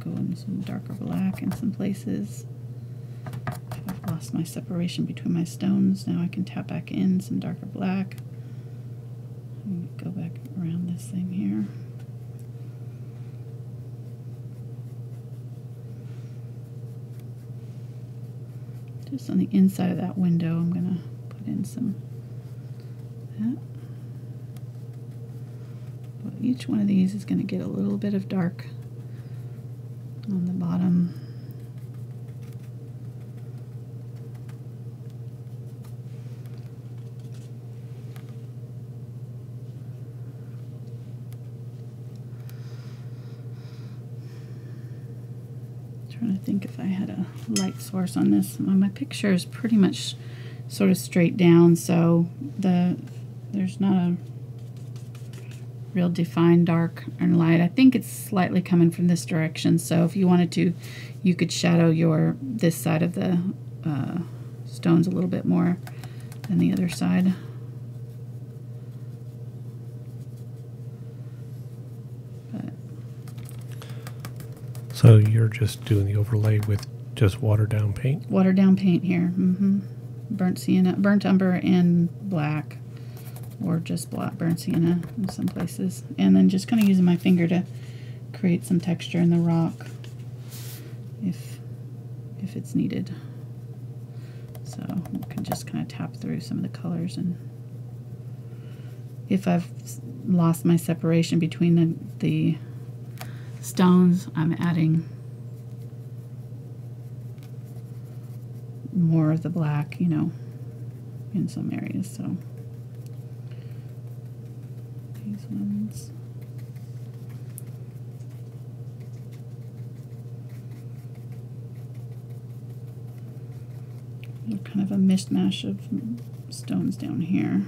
Go in some darker black in some places. I've lost my separation between my stones. Now I can tap back in some darker black. Go back around this thing here. Just on the inside of that window, I'm going to put in some that. But each one of these is going to get a little bit of dark on the bottom. Trying to think if I had a light source on this. My picture is pretty much sort of straight down, so there's not a real defined dark and light. I think it's slightly coming from this direction, so if you wanted to, you could shadow this side of the stones a little bit more than the other side. So you're just doing the overlay with just watered down paint? Watered down paint here. Burnt sienna, burnt umber, and black, or just burnt sienna in some places. And then just kind of using my finger to create some texture in the rock if it's needed. So we can just kind of tap through some of the colors, and if I've lost my separation between the stones, I'm adding more of the black, you know, in some areas. So these ones, they're kind of a mishmash of stones down here.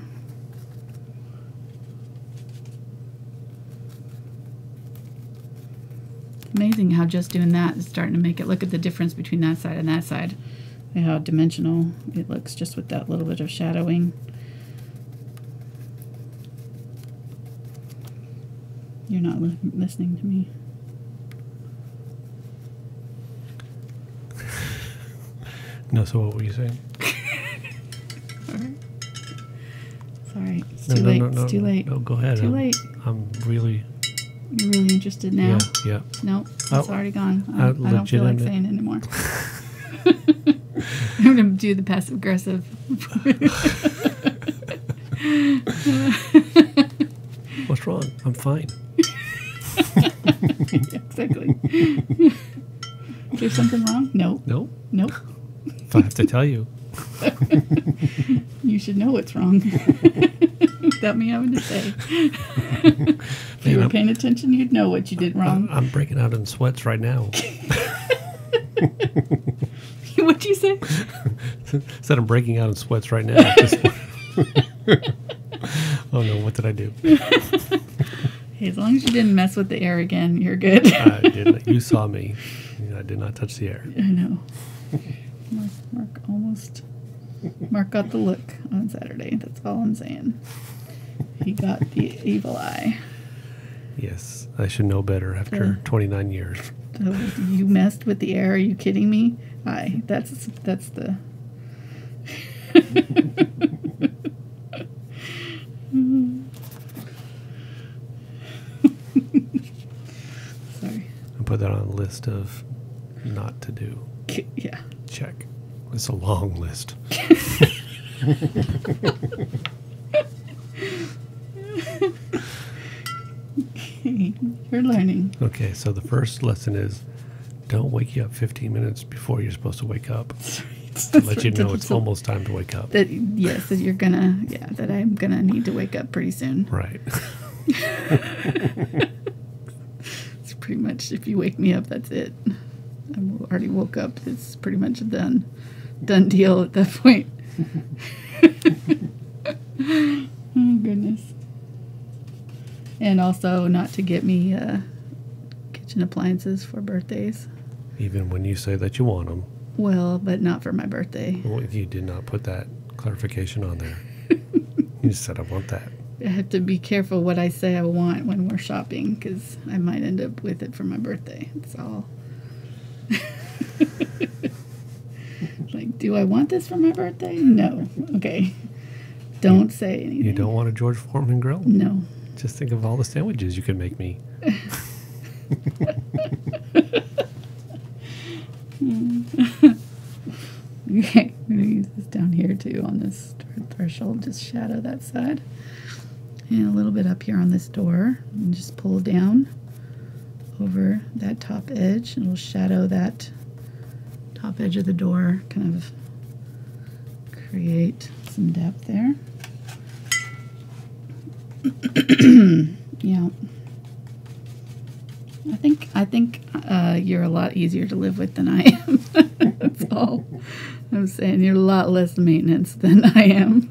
Amazing how just doing that is starting to make it, look at the difference between that side and that side, and how dimensional it looks just with that little bit of shadowing. You're not listening to me. No, so what were you saying? Sorry, it's too late. It's too late. No, go ahead. Too late. I'm really... You're really interested now? Yeah. Nope, it's already gone. I don't feel like saying it anymore. I'm going to do the passive aggressive. What's wrong? I'm fine. Yeah, exactly. Is there something wrong? Nope. Nope. Nope. If I have to tell you. You should know what's wrong. Without me having to say. If you were paying attention, you'd know what you did wrong. I'm breaking out in sweats right now. What'd you say? Said I'm breaking out in sweats right now. Oh no, what did I do? Hey, as long as you didn't mess with the air again, you're good. I didn't. You saw me. I did not touch the air. I know. Mark got the look on Saturday. That's all I'm saying. He got the evil eye. Yes, I should know better after 29 years. So you messed with the air? Are you kidding me? Aye, that's the... Sorry. I put that on a list of not to do. Yeah. Check. It's a long list. You're learning. Okay, so the first lesson is don't wake you up 15 minutes before you're supposed to wake up. To let you know it's almost time to wake up. Yes, that you're gonna, that I'm gonna need to wake up pretty soon. Right. It's pretty much, if you wake me up, that's it. I already woke up. It's pretty much a done deal at that point. Oh, goodness. And also not to get me kitchen appliances for birthdays. Even when you say that you want them. Well, but not for my birthday. Well, you did not put that clarification on there. You just said, I want that. I have to be careful what I say I want when we're shopping, because I might end up with it for my birthday. That's all. Like, do I want this for my birthday? No. Okay. Don't say anything. You don't want a George Foreman grill? No. Just think of all the sandwiches you could make me. Okay, I'm going to use this down here too on this threshold. Just shadow that side. And a little bit up here on this door. And just pull down over that top edge. And we'll shadow that top edge of the door. Kind of create some depth there. Yeah. I think you're a lot easier to live with than I am. That's all I'm saying. You're a lot less maintenance than I am.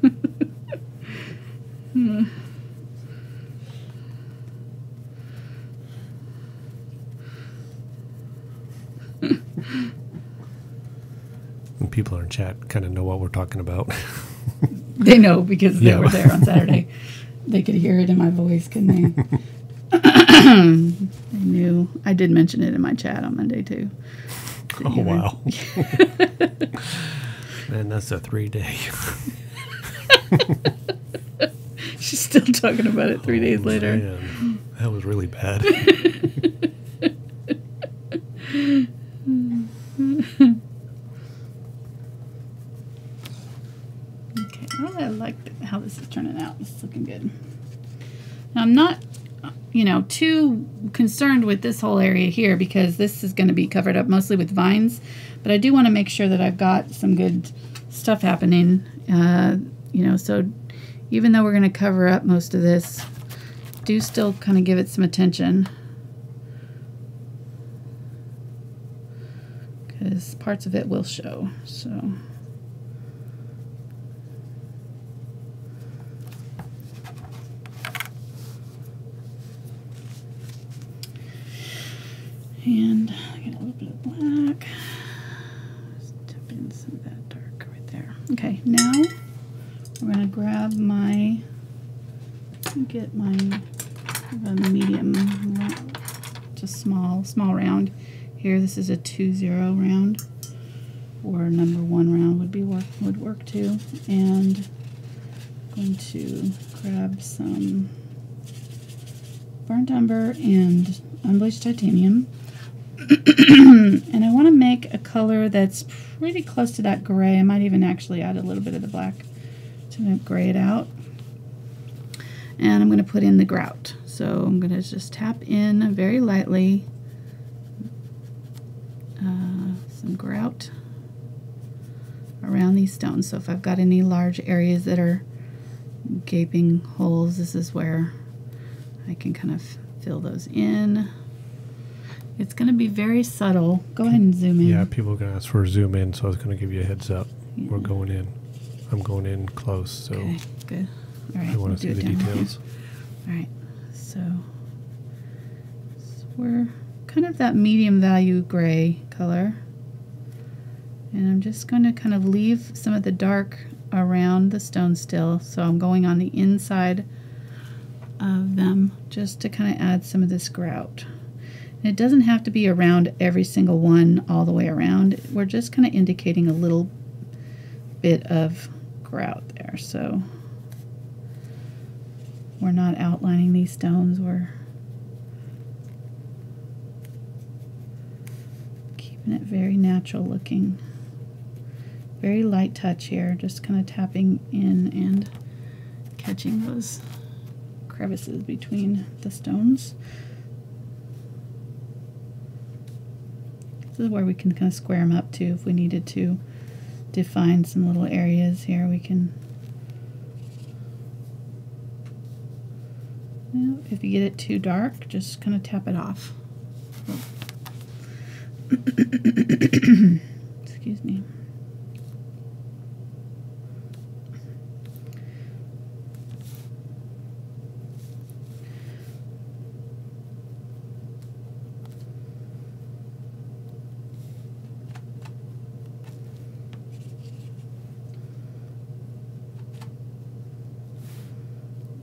And people in chat kind of know what we're talking about. They know because they were there on Saturday. They could hear it in my voice, couldn't they? They knew. I did mention it in my chat on Monday too. Oh, wow. Man, that's a 3-day. She's still talking about it 3 days later. Man. That was really bad. Okay, well, I like how this is turning out. This is looking good. Now, I'm not, too concerned with this whole area here because this is going to be covered up mostly with vines. But I do want to make sure that I've got some good stuff happening. So even though we're going to cover up most of this, do still kind of give it some attention. Because parts of it will show, so... And I get a little bit of black. Just tap in some of that dark right there. Okay, now we're going to grab get my medium, just small round. Here, this is a 2-0 round, or number 1 round would work too. And I'm going to grab some burnt umber and unbleached titanium. And I want to make a color that's pretty close to that gray. I might even actually add a little bit of the black to gray it out. And I'm going to put in the grout. So I'm going to just tap in very lightly some grout around these stones. So if I've got any large areas that are gaping holes, this is where I can kind of fill those in. It's going to be very subtle. Go ahead and zoom in. Yeah, people are going to ask for a zoom in, so I was going to give you a heads up. Yeah. We're going in. I'm going in close, so okay, good. All right, I want to see the details. All right, so we're kind of that medium value gray color. And I'm just going to kind of leave some of the dark around the stone still. So I'm going on the inside of them just to kind of add some of this grout. And it doesn't have to be around every single one all the way around. We're just kind of indicating a little bit of grout there. So we're not outlining these stones. We're keeping it very natural looking. Very light touch here, just kind of tapping in and catching those crevices between the stones. This is where we can kind of square them up too. If we needed to define some little areas here, we can. Well, if you get it too dark, just kind of tap it off. Excuse me.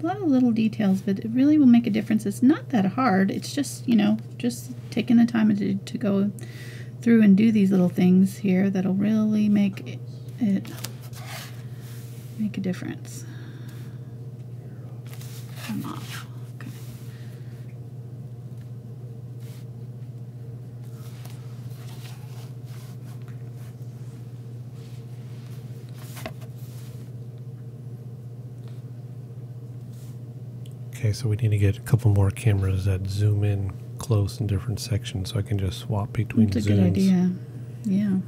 a lot of little details, but it really will make a difference. It's not that hard. It's just, you know, just taking the time to go through and do these little things here that'll really make a difference. Come off. Okay. Okay, so we need to get a couple more cameras that zoom in close in different sections so I can just swap between That's zooms. a good idea. Yeah.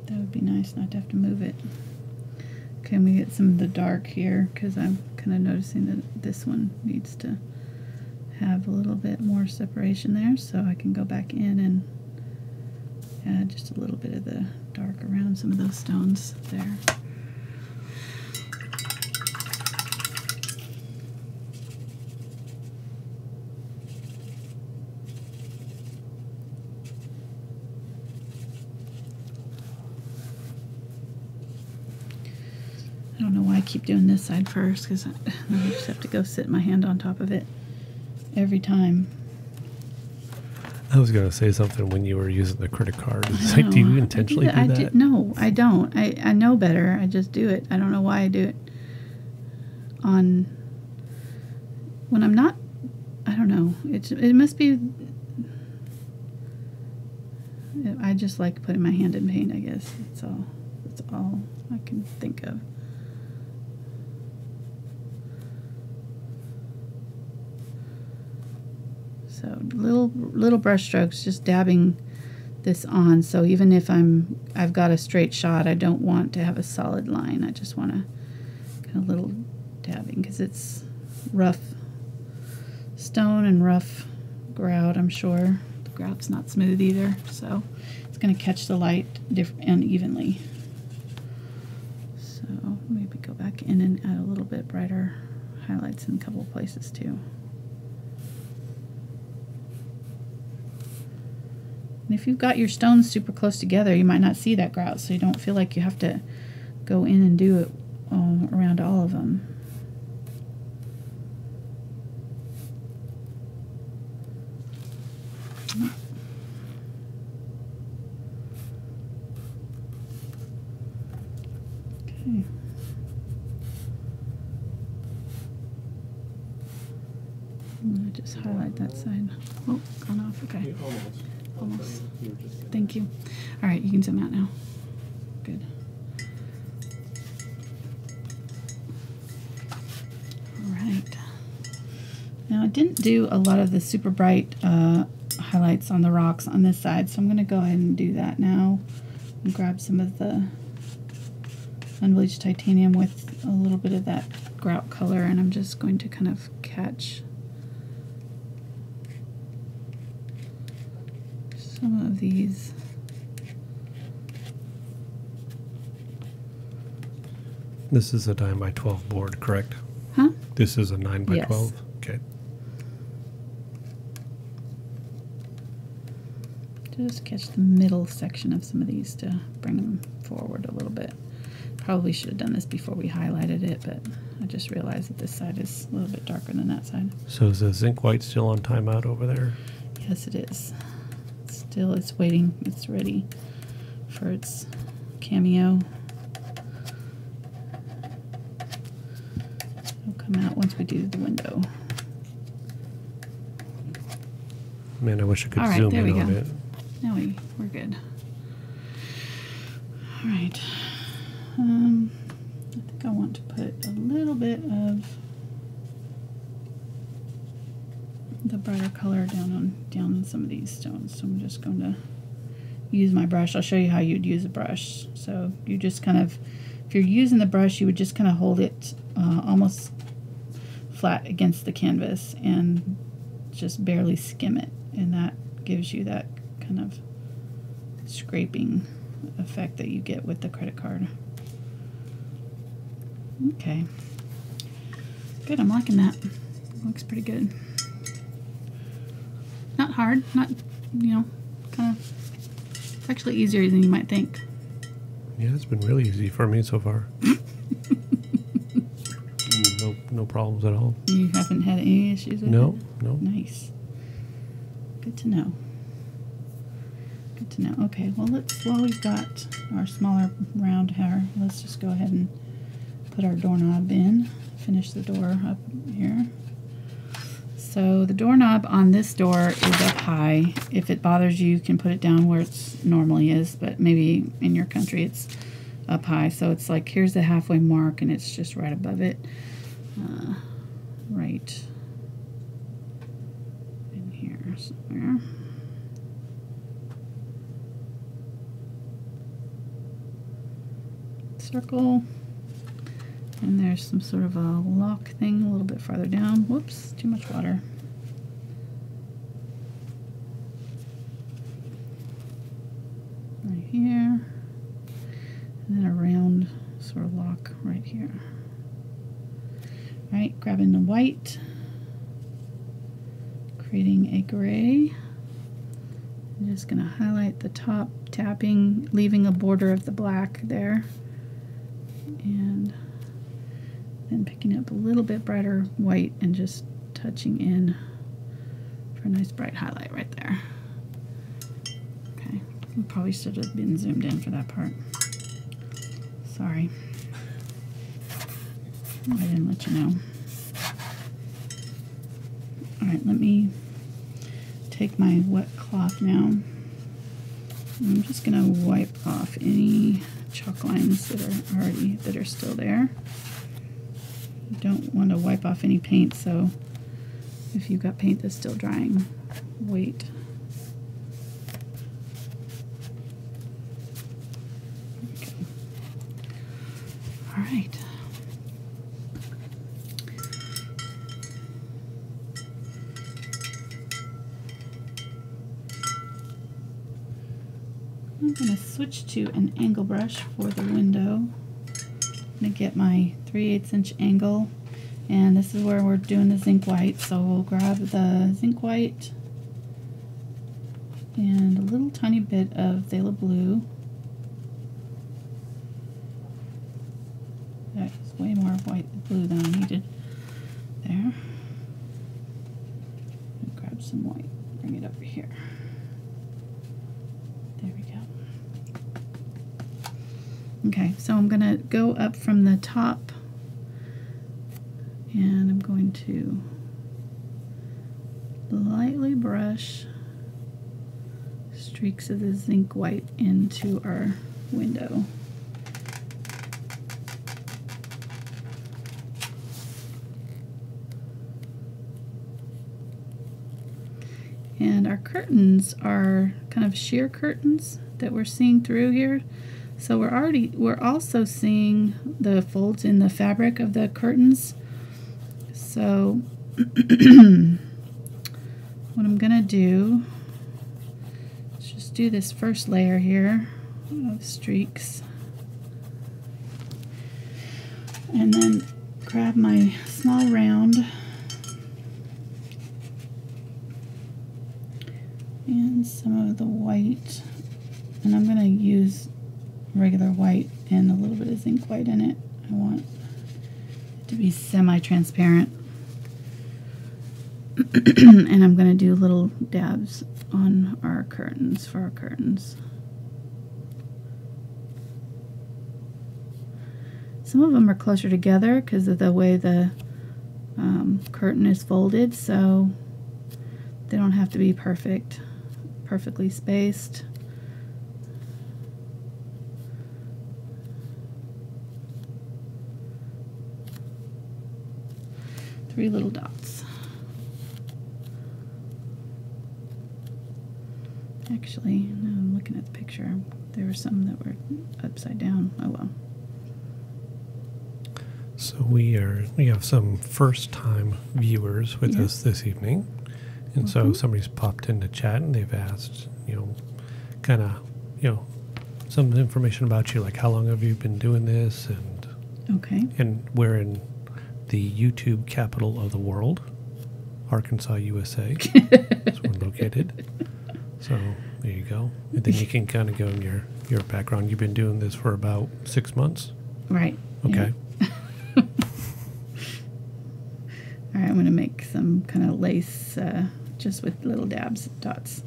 That would be nice not to have to move it. Can we get some of the dark here? Because I'm kind of noticing that this one needs to have a little bit more separation there, so I can go back in and add just a little bit of the dark around some of those stones there. I don't know why I keep doing this side first, because I just have to go sit my hand on top of it every time. I was going to say something when you were using the credit card. It's like, do you intentionally do that? No, I don't. I know better. I just do it. I don't know why I do it. When I'm not, I don't know. It must be, I just like putting my hand in paint, I guess. That's all I can think of. So little brush strokes, just dabbing this on. So even if I've got a straight shot, I don't want to have a solid line. I just want to kind of little dabbing, because it's rough stone and rough grout, I'm sure. The grout's not smooth either, so it's going to catch the light unevenly. So maybe go back in and add a little bit brighter highlights in a couple of places too. And if you've got your stones super close together, you might not see that grout, so you don't feel like you have to go in and do it around all of them. Okay. I'm going to just highlight that side. Oh, gone off. Okay. Almost. Thank you. All right, you can zoom out now. Good. All right. Now, I didn't do a lot of the super bright highlights on the rocks on this side, so I'm going to go ahead and do that now and grab some of the Unbleached Titanium with a little bit of that grout color, and I'm just going to kind of catch some of these. This is a 9x12 board, correct? Huh? This is a 9x12? Yes. Okay. Just catch the middle section of some of these to bring them forward a little bit. Probably should have done this before we highlighted it, but I just realized that this side is a little bit darker than that side. So is the Zinc White still on timeout over there? Yes, it is. Still, it's waiting. It's ready for its cameo. It'll come out once we do the window. Man, I wish I could All right, zoom there in we on go. it. Now we're good. All right. I think I want to put a little bit of the brighter color down on some of these stones. So I'm just going to use my brush. I'll show you how you'd use a brush. So you just kind of, if you're using the brush, you would just kind of hold it almost flat against the canvas and just barely skim it, and that gives you that kind of scraping effect that you get with the credit card. Okay, good. I'm liking that. Looks pretty good. Not hard, not, you know, kind of, it's actually easier than you might think. Yeah, it's been really easy for me so far. no problems at all. You haven't had any issues with it? No. Nice. Good to know. Good to know. Okay, well, while we've got our smaller round hair, let's just go ahead and put our doorknob in. Finish the door up here. So the doorknob on this door is up high. If it bothers you, you can put it down where it normally is, but maybe in your country it's up high. So it's like, here's the halfway mark, and it's just right above it. Right in here somewhere. Circle. And there's some sort of a lock thing a little bit farther down. Whoops, too much water. Right here. And then a round sort of lock right here. All right, grabbing the white. Creating a gray. I'm just going to highlight the top, tapping, leaving a border of the black there. And then picking up a little bit brighter white and just touching in for a nice bright highlight right there. Okay, we probably should have been zoomed in for that part. Sorry. I didn't let you know. Alright, let me take my wet cloth now. I'm just going to wipe off any chalk lines that are still there. You don't want to wipe off any paint, so if you've got paint that's still drying, wait. Okay. All right. I'm going to switch to an angle brush for the window. I'm going to get my 3/8 inch angle, and this is where we're doing the zinc white, so we'll grab the zinc white and a little tiny bit of phthalo blue. That's way more white blue than I needed there. And grab some white, bring it over here. There we go. Okay, so I'm going to go up from the top, and I'm going to lightly brush streaks of the zinc white into our window. And our curtains are kind of sheer curtains that we're seeing through here. So we're also seeing the folds in the fabric of the curtains. So what I'm gonna do is just do this first layer here of streaks, and then grab my small round and some of the white, and I'm gonna use regular white and a little bit of zinc white in it. I want it to be semi-transparent. And I'm going to do little dabs on our curtains for our curtains. Some of them are closer together because of the way the curtain is folded, so they don't have to be perfectly spaced. Three little dots. Actually, no, I'm looking at the picture. There were some that were upside down. Oh well. So we have some first-time viewers with us this evening, and so somebody's popped into chat and they've asked, kind of, some information about you, like how long have you been doing this, and where in the YouTube capital of the world, Arkansas, USA. That's where we're located. So there you go. And then you can kind of go in your background. You've been doing this for about 6 months? Right. Okay. Yeah. I'm going to make some kind of lace just with little dabs, dots.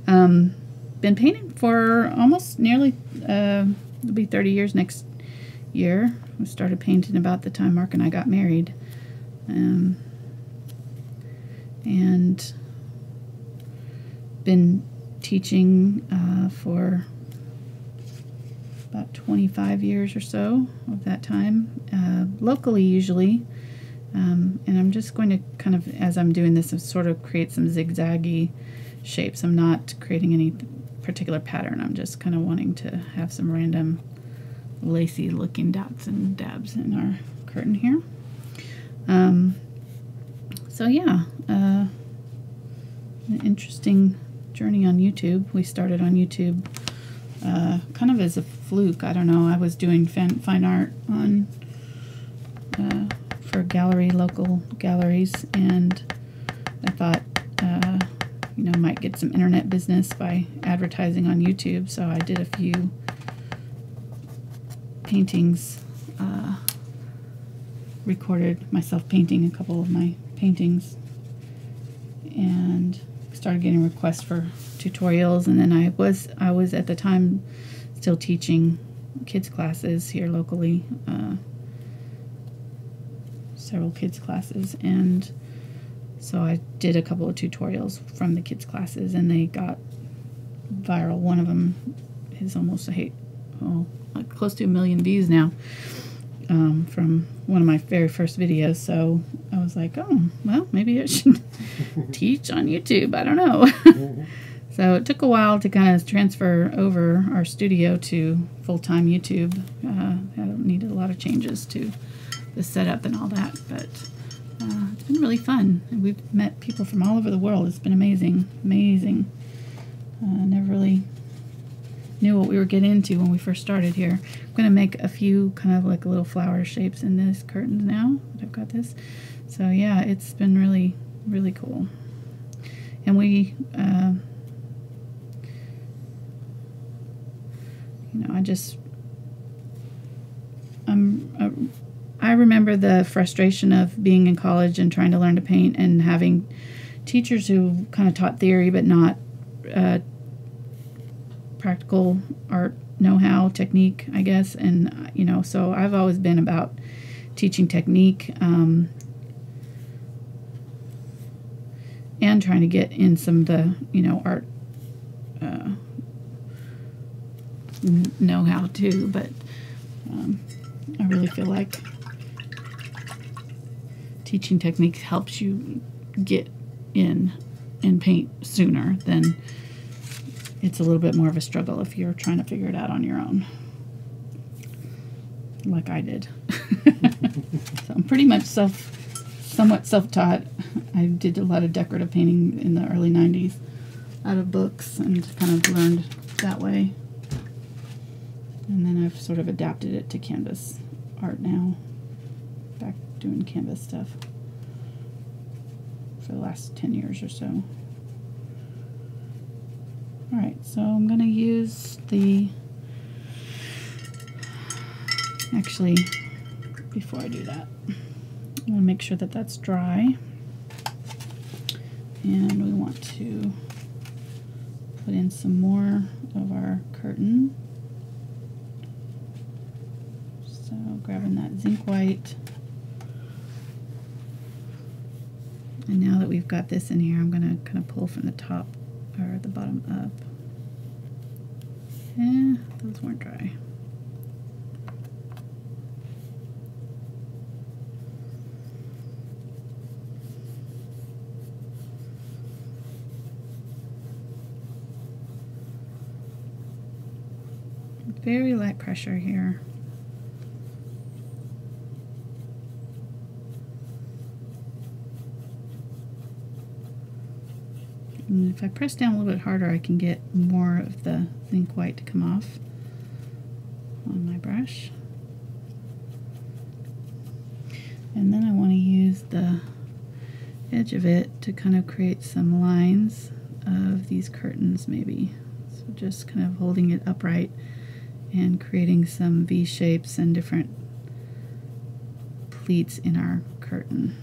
Been painting for almost nearly, it'll be 30 years next year. We started painting about the time Mark and I got married. And been teaching for about 25 years or so of that time, locally usually. And I'm just going to kind of, as I'm doing this, sort of create some zigzaggy shapes. I'm not creating any particular pattern. I'm just kind of wanting to have some random lacy looking dots and dabs in our curtain here. So yeah, an interesting journey on YouTube. We started on YouTube kind of as a fluke. I don't know. I was doing fine art on for local galleries, and I thought, you know, might get some internet business by advertising on YouTube. So I did a few paintings, recorded myself painting a couple of my paintings, and started getting requests for tutorials. And then I was at the time still teaching kids classes here locally, several kids classes, and so I did a couple of tutorials from the kids classes, and they got viral. One of them is almost like close to 1 million views now, from one of my very first videos. So I was like, oh, well, maybe I should teach on YouTube. I don't know. So it took a while to kind of transfer over our studio to full-time YouTube. I needed a lot of changes to the setup and all that, but it's been really fun. And we've met people from all over the world. It's been amazing. Never really knew what we were getting into when we first started here. I'm going to make a few kind of like little flower shapes in this curtains now that I've got this. So yeah, it's been really, really cool. And we, you know, I remember the frustration of being in college and trying to learn to paint and having teachers who kind of taught theory but not practical art know-how, technique, I guess. And, you know, so I've always been about teaching technique, and trying to get in some of the, you know, art know-how too. But I really feel like teaching technique helps you get in and paint sooner than it's a little bit more of a struggle if you're trying to figure it out on your own, like I did. So I'm pretty much somewhat self-taught. I did a lot of decorative painting in the early 90s out of books and kind of learned that way. And then I've sort of adapted it to canvas art now. Back doing canvas stuff for the last 10 years or so. Alright, so I'm going to use actually, before I do that, I'm going to make sure that that's dry. And we want to put in some more of our curtain. So grabbing that Zinc White. And now that we've got this in here, I'm going to kind of pull from the top or the bottom up. Those weren't dry. Very light pressure here. And if I press down a little bit harder, I can get more of the Zinc White to come off on my brush. And then I want to use the edge of it to kind of create some lines of these curtains maybe. So just kind of holding it upright and creating some V shapes and different pleats in our curtain.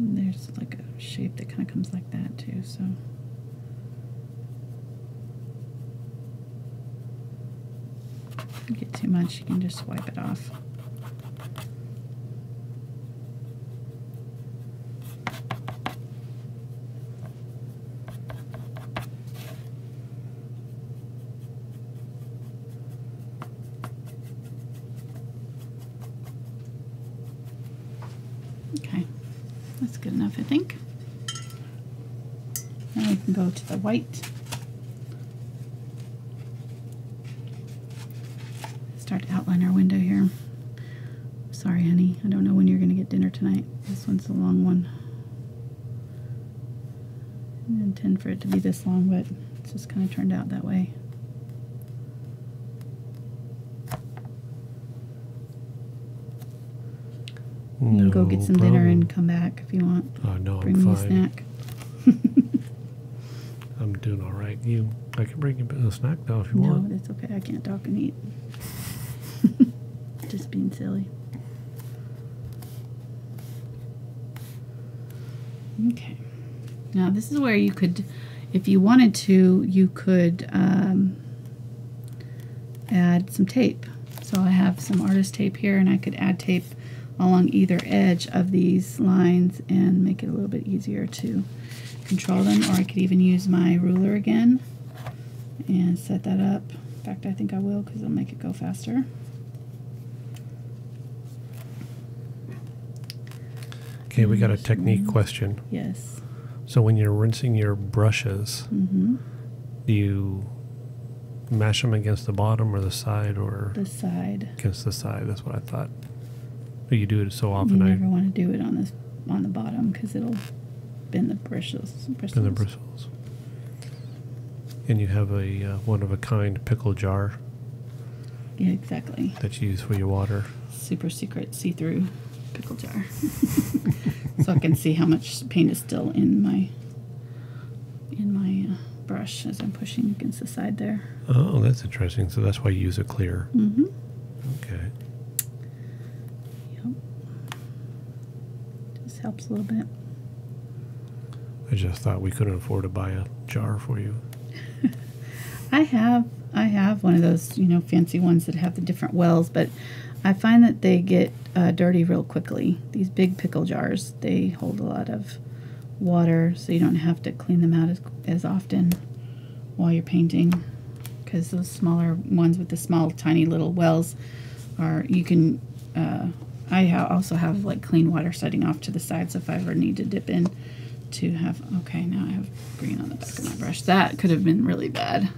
And there's like a shape that kind of comes like that too, so. If you get too much, you can just wipe it off. Okay, that's good enough, I think. Now we can go to the white. Start to outline our window here. Sorry, honey, I don't know when you're going to get dinner tonight. This one's a long one. I didn't intend for it to be this long, but it's just kind of turned out that way. You can go get some dinner and come back if you want. Oh, no, bring I'm me fine. a snack. I'm doing all right. I can bring you a snack though if you want. No, it's okay. I can't talk and eat. Just being silly. Okay. Now this is where you could, if you wanted to, you could add some tape. So I have some artist tape here, and I could add tape along either edge of these lines and make it a little bit easier to control them, or I could even use my ruler again and set that up. In fact, I think I will, because it'll make it go faster. Okay, we got a technique question. Yes. So when you're rinsing your brushes, do you mash them against the bottom or the side, or The side. against the side? That's what I thought. But you do it so often. You never want to do it on the bottom, because it'll bend the bristles. Bend the bristles. And you have a one-of-a-kind pickle jar. Yeah, exactly. That you use for your water. Super secret see-through pickle jar. So I can see how much paint is still in my brush as I'm pushing against the side there. Oh, that's interesting. So that's why you use a clear. Mm-hmm. Okay. Yep. Just helps a little bit. I just thought we couldn't afford to buy a jar for you. I have one of those, fancy ones that have the different wells, but I find that they get dirty real quickly. These big pickle jars, they hold a lot of water, so you don't have to clean them out as often while you're painting, because those smaller ones with the small, tiny little wells you can, I also have like clean water setting off to the side, so if I ever need to dip in to have, okay, now I have green on the back of my brush. That could have been really bad.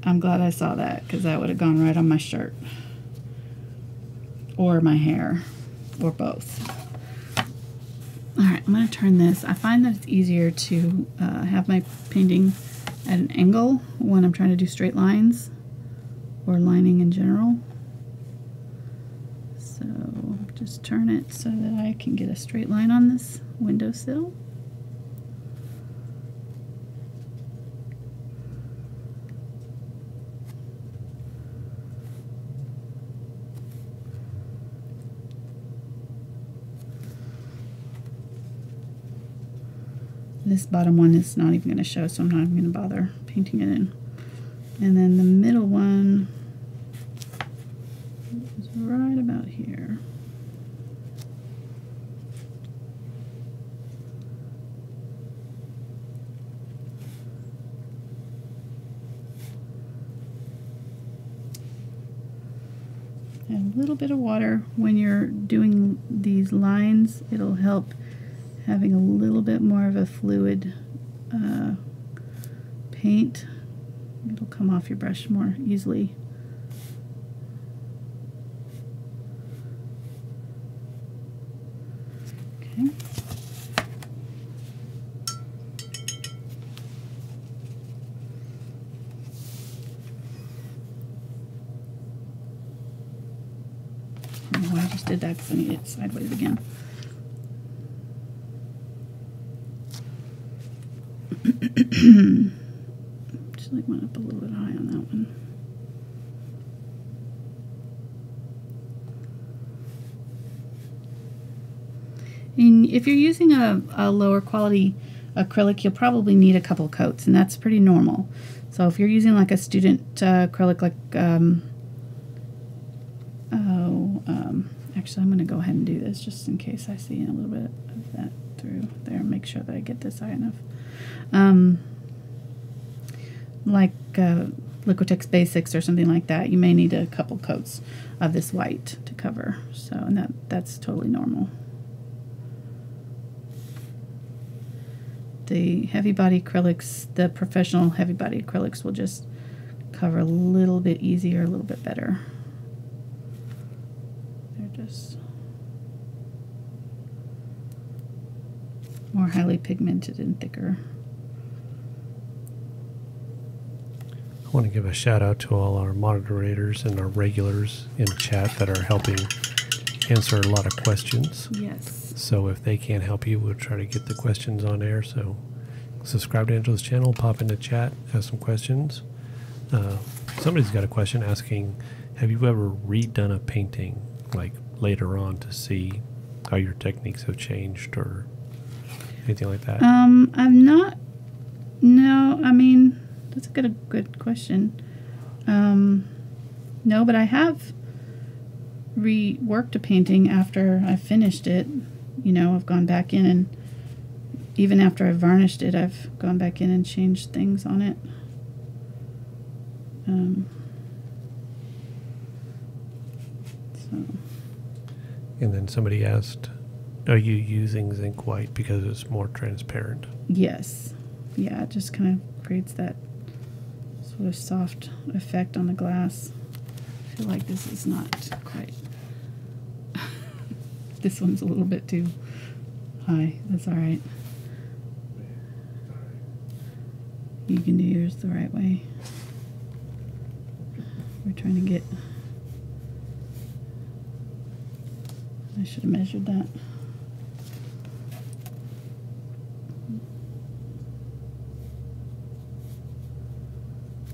I'm glad I saw that, because that would have gone right on my shirt. Or my hair. Or both. Alright, I'm going to turn this. I find that it's easier to have my painting at an angle when I'm trying to do straight lines. Or lining in general. So, just turn it so that I can get a straight line on this windowsill. This bottom one is not even going to show, so I'm not even going to bother painting it in. And then the middle one is right about here. Add a little bit of water when you're doing these lines. It'll help having a little bit more of a fluid paint. It'll come off your brush more easily. Okay. I don't know why I just did that, because I need it sideways again. Just like went up a little bit high on that one. And if you're using a lower quality acrylic, you'll probably need a couple coats, and that's pretty normal. So if you're using like a student acrylic, like actually I'm going to go ahead and do this just in case I see a little bit of that through there. Make sure that I get this high enough. Like Liquitex Basics or something like that, you may need a couple coats of this white to cover. So, and that's totally normal. The heavy body acrylics, the professional heavy body acrylics will just cover a little bit easier, a little bit better. They're just more highly pigmented and thicker. I want to give a shout out to all our moderators and our regulars in chat that are helping answer a lot of questions. Yes. So if they can't help you, we'll try to get the questions on air. So subscribe to Angela's channel, pop into chat, ask some questions. Somebody's got a question asking, have you ever redone a painting like later on to see how your techniques have changed or anything like that? I've not. No, I mean, that's a good question. No, but I have reworked a painting after I finished it. You know, I've gone back in, and even after I varnished it, I've gone back in and changed things on it. And then somebody asked, are you using Zinc White because it's more transparent? Yes. Yeah, it just kind of creates that sort of soft effect on the glass. I feel like this is not quite... This one's a little bit too high. That's all right. You can do yours the right way. We're trying to get... I should have measured that.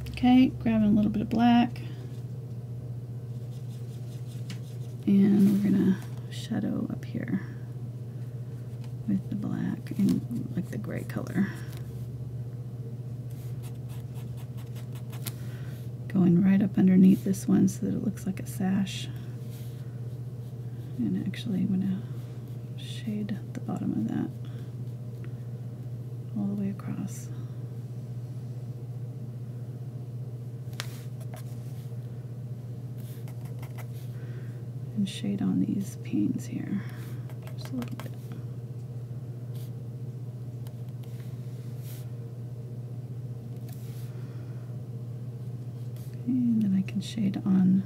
Okay, grabbing a little bit of black. And we're gonna shadow up here with the black and like the gray color. Going right up underneath this one so that it looks like a sash. And actually I'm gonna shade the bottom of that all the way across. And shade on these panes here just a little bit. Okay, and then I can shade on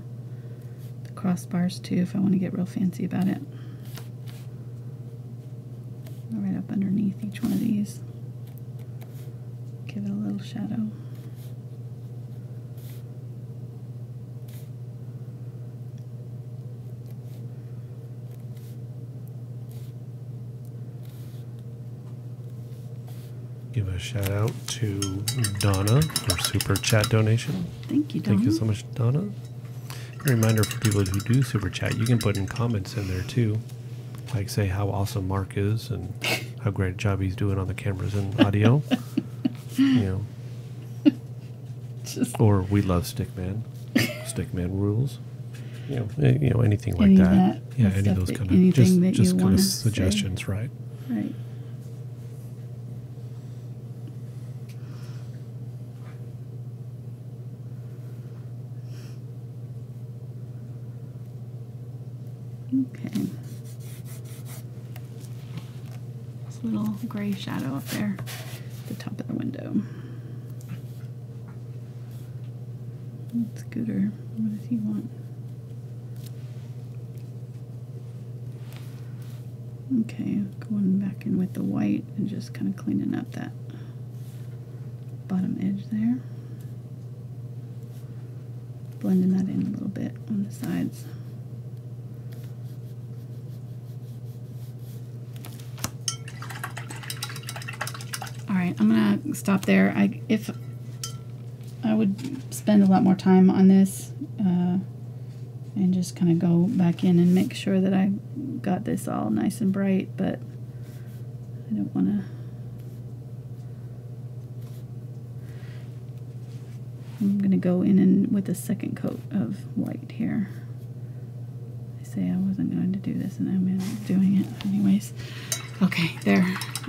the crossbars too if I want to get real fancy about it. Right up underneath each one of these. Give it a little shadow. Give a shout out to Donna for super chat donation. Thank you, Donna. Thank you so much, Donna. A reminder for people who do super chat, you can put in comments in there too. Like say how awesome Mark is and how great a job he's doing on the cameras and audio. You know. Or we love Stickman. Stickman rules. You know, anything like that. Yeah, any of those kind of just kind of suggestions, say. Right? Right. Okay. This little gray shadow up there at the top of the window. Scooter, what does he want? Okay, going back in with the white and just kind of cleaning up that bottom edge there. Blending that in a little bit on the sides. Alright, I'm going to stop there. If I would spend a lot more time on this, And just kind of go back in and make sure that I got this all nice and bright, but I don't want to. I'm going to go in and with a second coat of white here. I say I wasn't going to do this, and I'm doing it anyways. Okay, there.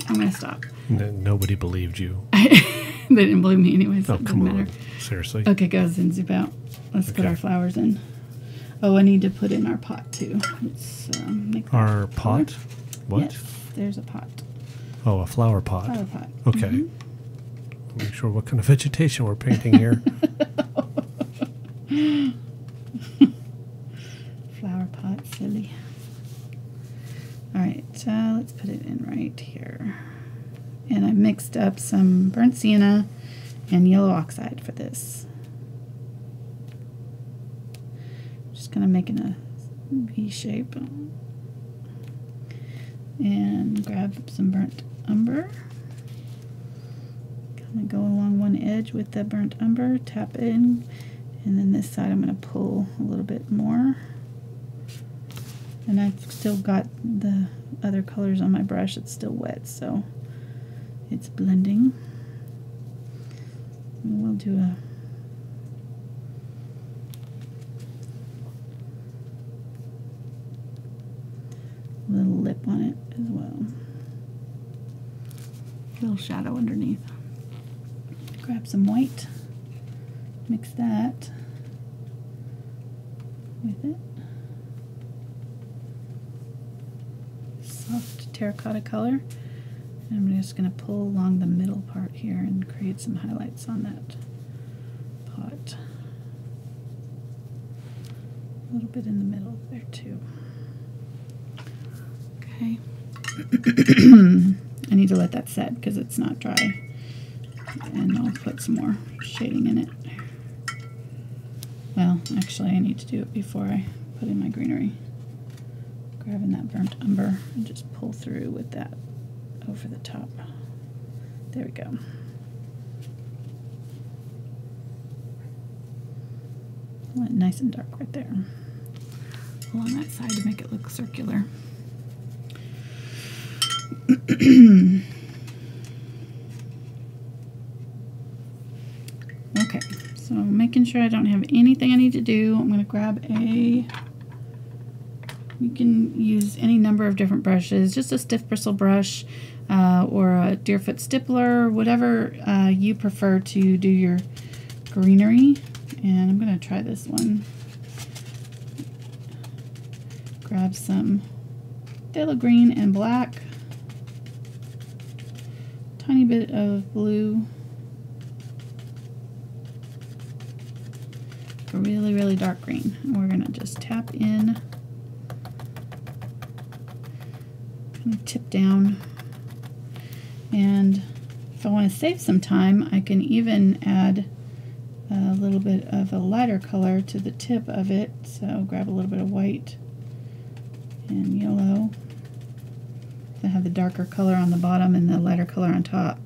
I'm going to stop. Nobody believed you. They didn't believe me anyways. Oh, come on. Seriously. Okay, guys, and zip out. Let's put our flowers in. Oh, I need to put in our pot too. Let's make our pot? What? Yes, there's a pot. Oh, a flower pot. Flower pot. Okay. Mm-hmm. Make sure what kind of vegetation we're painting here. Flower pot, silly. All right, let's put it in right here. And I mixed up some burnt sienna and yellow oxide for this. Just kind of making a V shape. And grab some burnt umber. Kind of go along one edge with the burnt umber, tap in, and then this side I'm going to pull a little bit more. And I've still got the other colors on my brush. It's still wet, so it's blending. And we'll do a little lip on it as well. A little shadow underneath. Grab some white, mix that with it. Soft terracotta color. And I'm just going to pull along the middle part here and create some highlights on that pot. A little bit in the middle there too. Okay. I need to let that set because it's not dry. And I'll put some more shading in it. Well, actually I need to do it before I put in my greenery. Grabbing that burnt umber and just pull through with that over the top. There we go. Went nice and dark right there. Along that side to make it look circular. Okay, so making sure I don't have anything I need to do, I'm going to grab you can use any number of different brushes, just a stiff bristle brush or a Deerfoot stippler, whatever you prefer to do your greenery. And I'm going to try this one. Grab some Phthalo Green and black, tiny bit of blue, a really, really dark green. And we're going to just tap in, kind of tip down. And if I want to save some time, I can even add a little bit of a lighter color to the tip of it. So grab a little bit of white and yellow. I have the darker color on the bottom and the lighter color on top.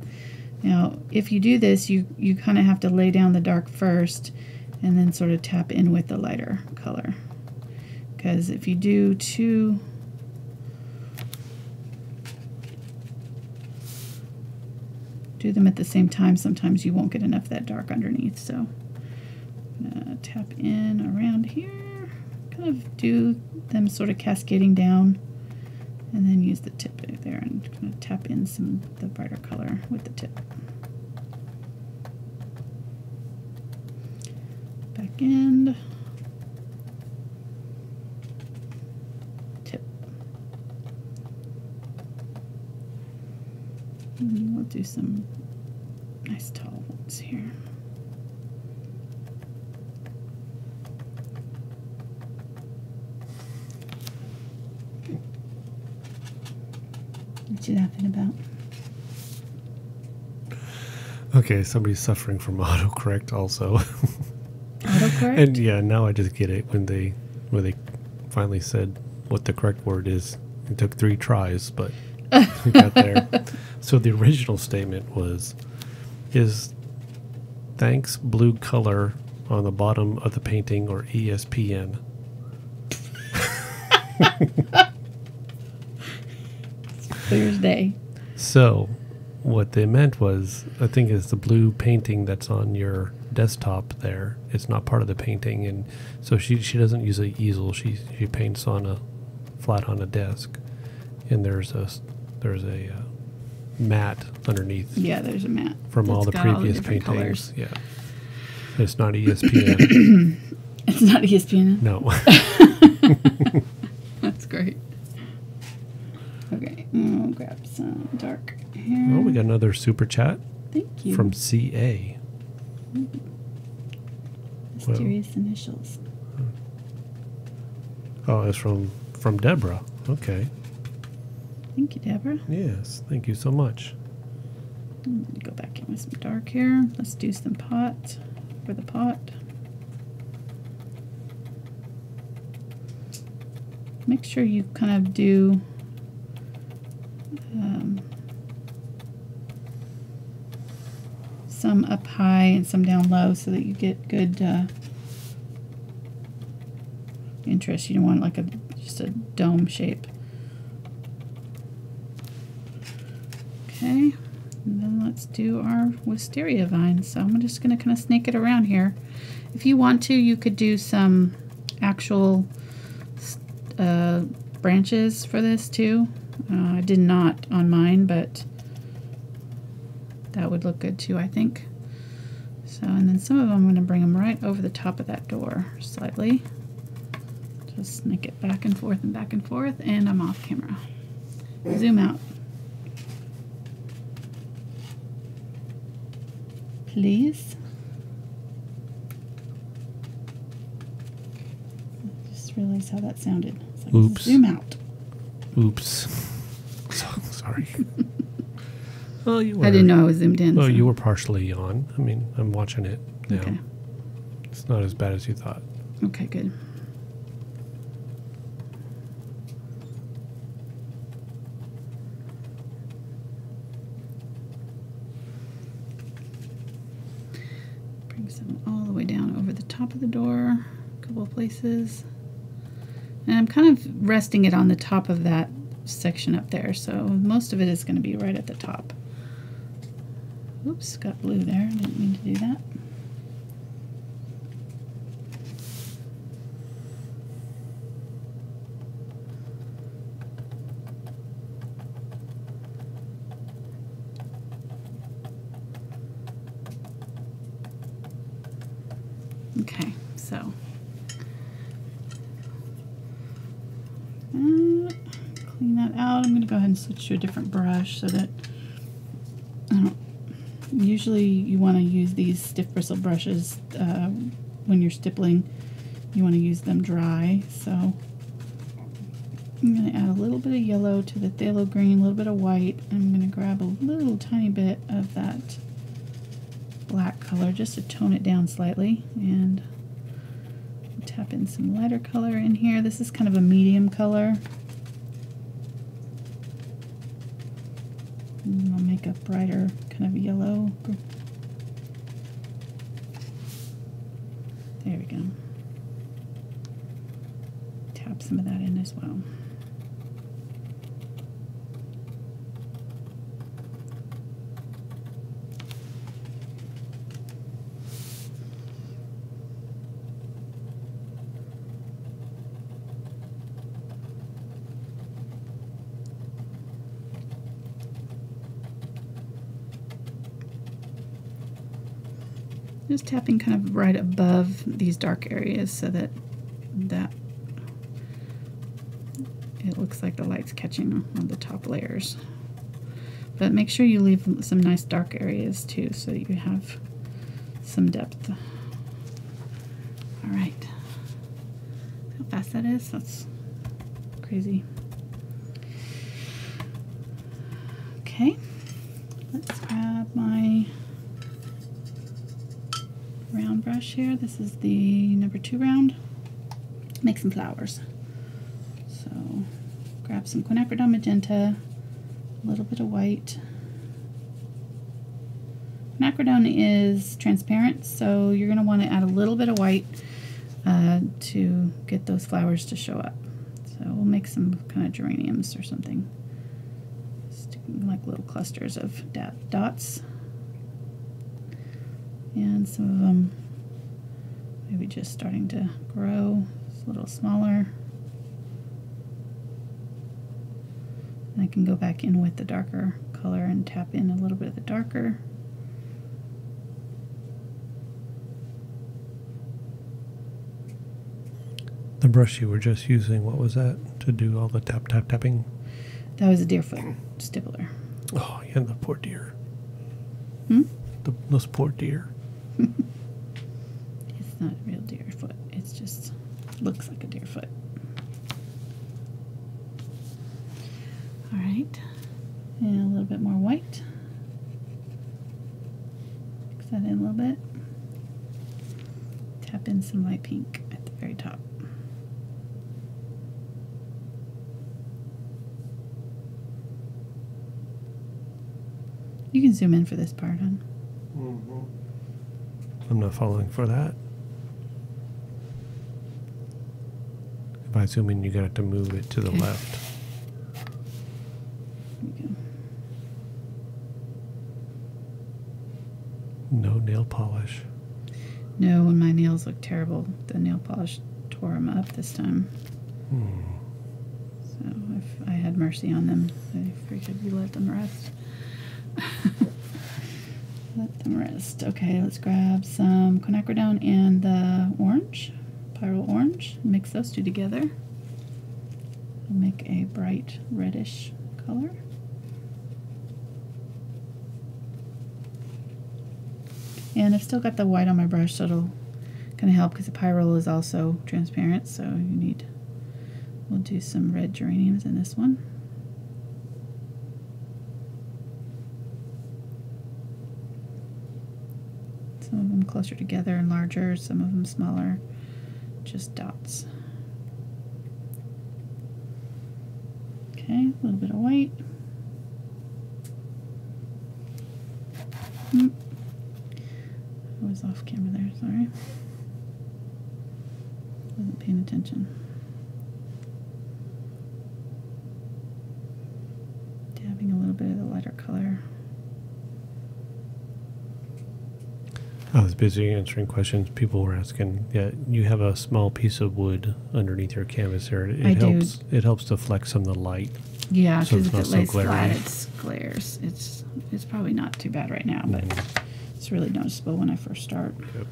Now, if you do this, you kind of have to lay down the dark first and then sort of tap in with the lighter color. Because if you do them at the same time, sometimes you won't get enough of that dark underneath. So I'm gonna tap in around here, kind of do them sort of cascading down, and then use the tip there and kind of tap in some of the brighter color with the tip. Back end, tip. And we'll do some nice tall ones here. What you laughing about? Okay, somebody's suffering from autocorrect also. Autocorrect? And yeah, now I just get it when they finally said what the correct word is. It took 3 tries, but we got there. So the original statement was, is thanks blue color on the bottom of the painting or ESPN? It's clear as day. So, what they meant was, I think it's the blue painting that's on your desktop there. It's not part of the painting, and so she doesn't use an easel. She paints on flat on a desk, and there's a mat underneath. Yeah, there's a mat from all the got previous all the paintings. colors. Yeah, it's not ESPN. It's not ESPN. No. That's great. Okay, I'll grab some dark here. Oh, we got another super chat. Thank you. From CA. Mysterious initials. Oh, it's from Deborah. Okay. Thank you, Deborah. Yes, thank you so much. I'm going to go back in with some dark here. Let's do some pot for the pot. Make sure you kind of do some up high and some down low so that you get good interest. You don't want like just a dome shape. Okay, and then let's do our Wisteria Vine. So I'm just going to kind of snake it around here. If you want to, you could do some actual branches for this too. I did not on mine, but that would look good too, I think. So, and then some of them I'm going to bring them right over the top of that door slightly. Just snake it back and forth, and I'm off camera. Zoom out. Please. I just realized how that sounded. It's like, oops. Zoom out. Oops. Sorry. Well, you were. I didn't know I was zoomed in. Well, so. you were partially on. I mean, I'm watching it now. Okay. It's not as bad as you thought. Okay, good. Bring some all the way down over the top of the door, a couple of places. And I'm kind of resting it on the top of that section up there, so most of it is going to be right at the top. Oops, got blue there. I didn't mean to do that. Okay, so clean that out. I'm going to go ahead and switch to a different brush so that usually you want to use these stiff bristle brushes when you're stippling. You want to use them dry. So I'm going to add a little bit of yellow to the Phthalo Green, a little bit of white. I'm going to grab a little tiny bit of that black color just to tone it down slightly, and tap in some lighter color in here. This is kind of a medium color. And I'll make a brighter kind of yellow. There we go. Tap some of that in as well. Just tapping kind of right above these dark areas so that it looks like the light's catching on the top layers. But make sure you leave some nice dark areas too so that you have some depth. All right. How fast that is? That's crazy. Okay. Let's grab my round brush here. This is the number 2 round. Make some flowers. So grab some Quinacridone Magenta, a little bit of white. Quinacridone is transparent, so you're going to want to add a little bit of white to get those flowers to show up. So we'll make some kind of geraniums or something. Sticking like little clusters of dots. And some of them maybe just starting to grow. It's a little smaller. And I can go back in with the darker color and tap in a little bit of the darker. The brush you were just using, what was that to do all the tapping? That was a deerfoot stippler. Oh, yeah, the poor deer. Hmm? Those poor deer. It's not a real deer foot. It's just looks like a deer foot. All right, and a little bit more white. Mix that in a little bit. Tap in some light pink at the very top. You can zoom in for this part, hon. Mm-hmm. I'm not following for that. If I zoom in, you got to move it to the left. There we go. No nail polish. No, when my nails look terrible, the nail polish tore them up this time. So if I had mercy on them, I figured we let them rest. Let them rest. Okay, let's grab some quinacridone and the orange, Pyrrole orange. Mix those two together. We'll make a bright reddish color. And I've still got the white on my brush, so it'll kind of help because the Pyrrole is also transparent. So we'll do some red geraniums in this one. Some of them closer together and larger, some of them smaller, just dots. Okay, a little bit of white. I was off camera there, sorry. Wasn't paying attention. Dabbing a little bit of the lighter color. I was busy answering questions. People were asking. Yeah, you have a small piece of wood underneath your canvas there. It helps to flex some of the light. Yeah, so because if it so lays flat, it glares. It's probably not too bad right now, but it's really noticeable when I first start. Yep.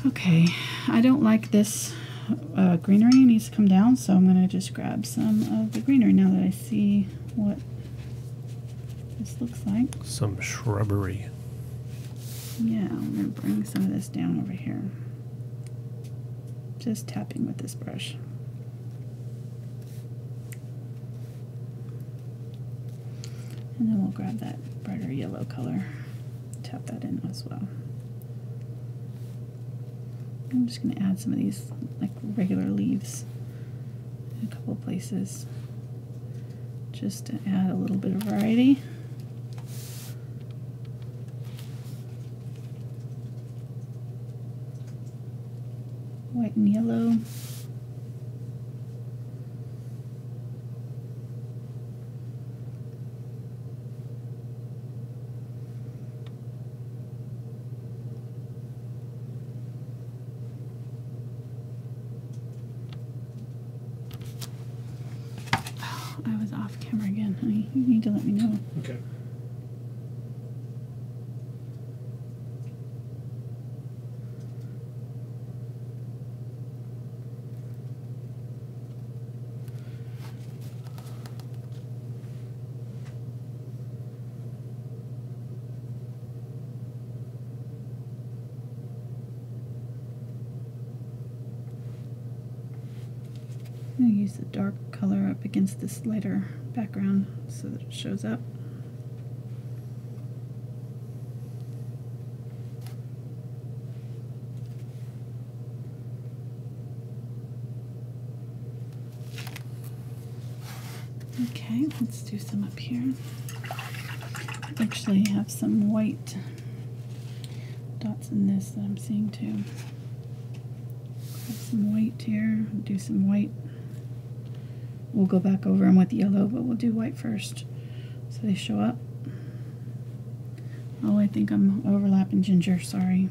Okay, I don't like this greenery. It needs to come down, so I'm going to just grab some of the greenery now that I see what this looks like. Some shrubbery. Yeah, I'm going to bring some of this down over here. Just tapping with this brush. And then we'll grab that brighter yellow color. Tap that in as well. I'm just going to add some of these like regular leaves in a couple of places. Just to add a little bit of variety. White and yellow. Oh, I was off camera again, honey. You need to let me know. Okay. I'm going to use the dark color up against this lighter background so that it shows up. Okay, let's do some up here. Actually, I have some white dots in this that I'm seeing too. Grab some white here, do some white we'll go back over them with yellow, but we'll do white first so they show up. Oh, I think I'm overlapping ginger, sorry.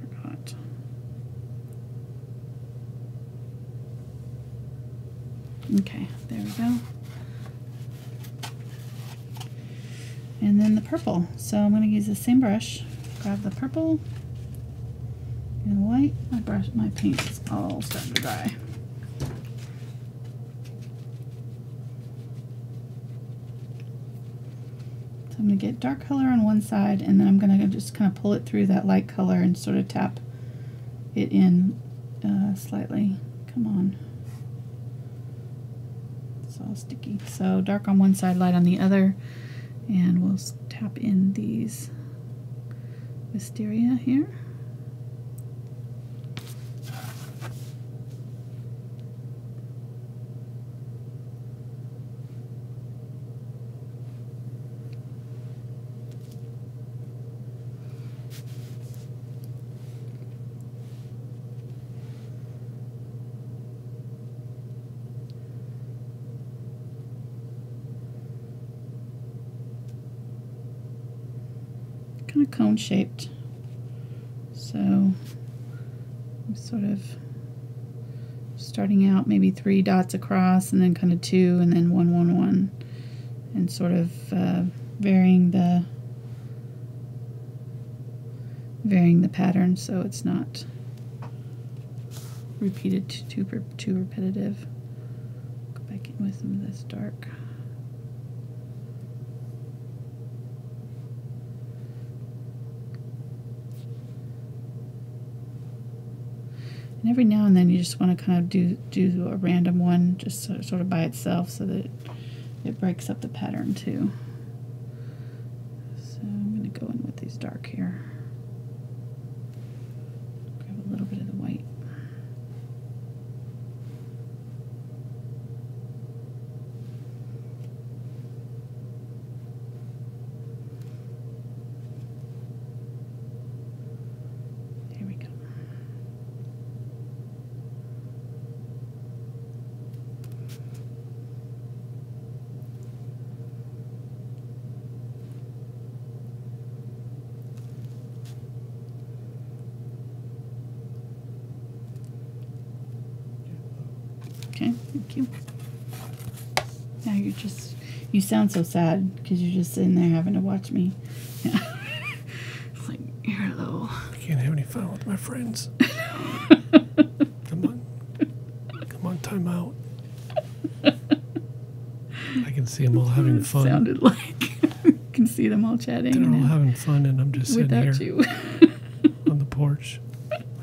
Forgot. Okay, there we go. And then the purple. So I'm going to use the same brush. Grab the purple and white. My paint is all starting to dry. So I'm going to get dark color on one side, and then I'm going to just kind of pull it through that light color and sort of tap it in slightly. Come on. It's all sticky. So dark on one side, light on the other. And we'll tap in these Wisteria here. Kind of cone shaped, so I'm sort of starting out maybe 3 dots across, and then kind of 2, and then 1, 1, 1, and sort of varying the pattern so it's not repeated too repetitive. Go back in with some of this dark. And every now and then you just want to kind of do a random one just sort of by itself so that it breaks up the pattern too. So I'm going to go in with these dark here. Grab a little bit of the white. Okay, thank you. Now you sound so sad because you're just sitting there having to watch me. Yeah. It's like, you're low. I can't have any fun with my friends. Come on, time out. I can see them all having fun. Sounded like you can see them all chatting. They're all having fun, and I'm just sitting without here you on the porch.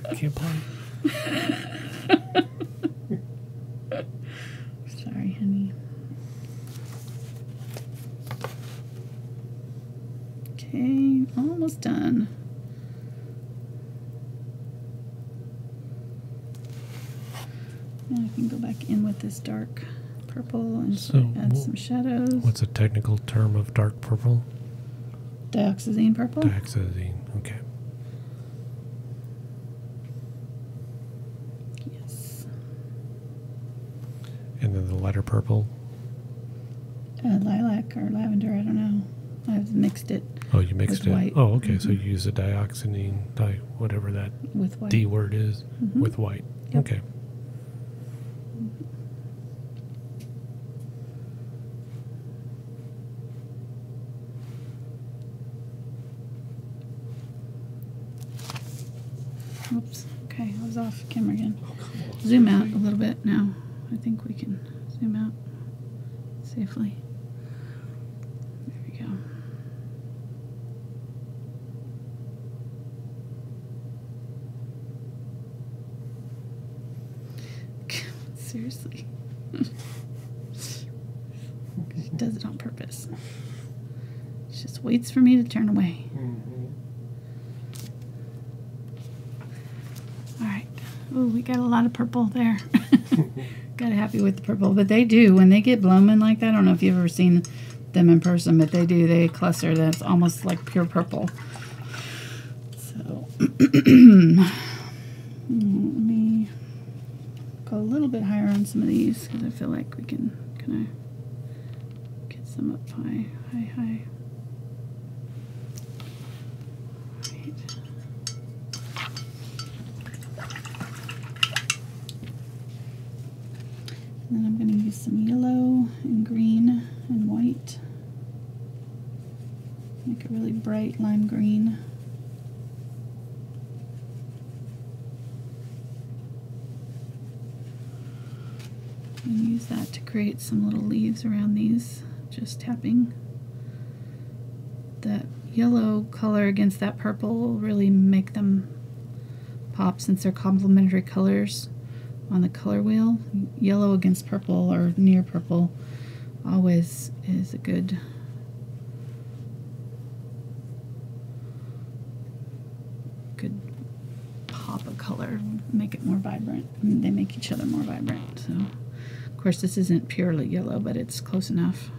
I can't play. Sorry, honey. Okay, almost done. Now I can go back in with this dark purple and add some shadows. What's a technical term of dark purple? Dioxazine purple. Dioxazine, okay. Yes. And then the lighter purple? Lilac or lavender, I don't know. I've mixed it. Oh, you mixed it? White. Oh, okay. So you use the dioxazine, whatever that with white. D word is, with white. Yep. Okay. Oops. Okay, I was off camera again. Zoom out a little bit now. I think we can zoom out safely. There we go. Seriously. She does it on purpose. She just waits for me to turn away. Alright. Oh, we got a lot of purple there. Got happy with the purple. But they do, when they get blooming like that, I don't know if you've ever seen them in person, but they do. They cluster. That's almost like pure purple. So, let me go a little bit higher on some of these because I feel like we can kind of get some up high. Right. And then I'm going to use some yellow and green and white. Make a really bright lime green. And use that to create some little leaves around these, just tapping. That yellow color against that purple will really make them pop since they're complementary colors on the color wheel. Yellow against purple or near purple always is a good pop of color, make it more vibrant. I mean, they make each other more vibrant. So, of course, this isn't purely yellow, but it's close enough.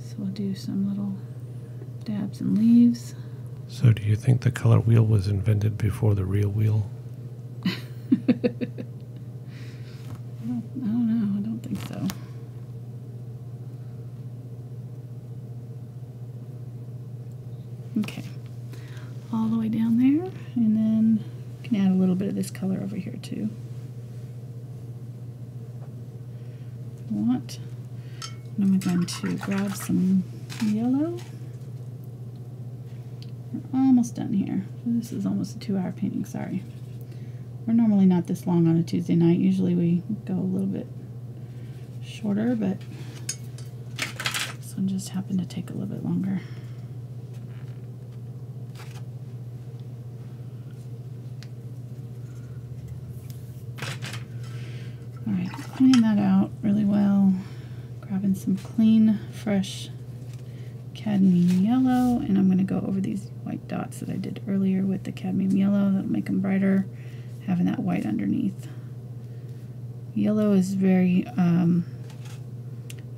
So we'll do some little dabs and leaves. So do you think the color wheel was invented before the real wheel? I don't know. I don't think so. Okay. All the way down there, and then you can add a little bit of this color over here too. If you want. And I'm going to grab some yellow. We're almost done here. This is almost a 2-hour painting, sorry. We're normally not this long on a Tuesday night. Usually we go a little bit shorter, but this one just happened to take a little bit longer. Alright, cleaning that out really well. Grabbing some clean, fresh cadmium yellow, and I'm going to go over these white dots that I did earlier with the cadmium yellow. That'll make them brighter, having that white underneath. Yellow is very,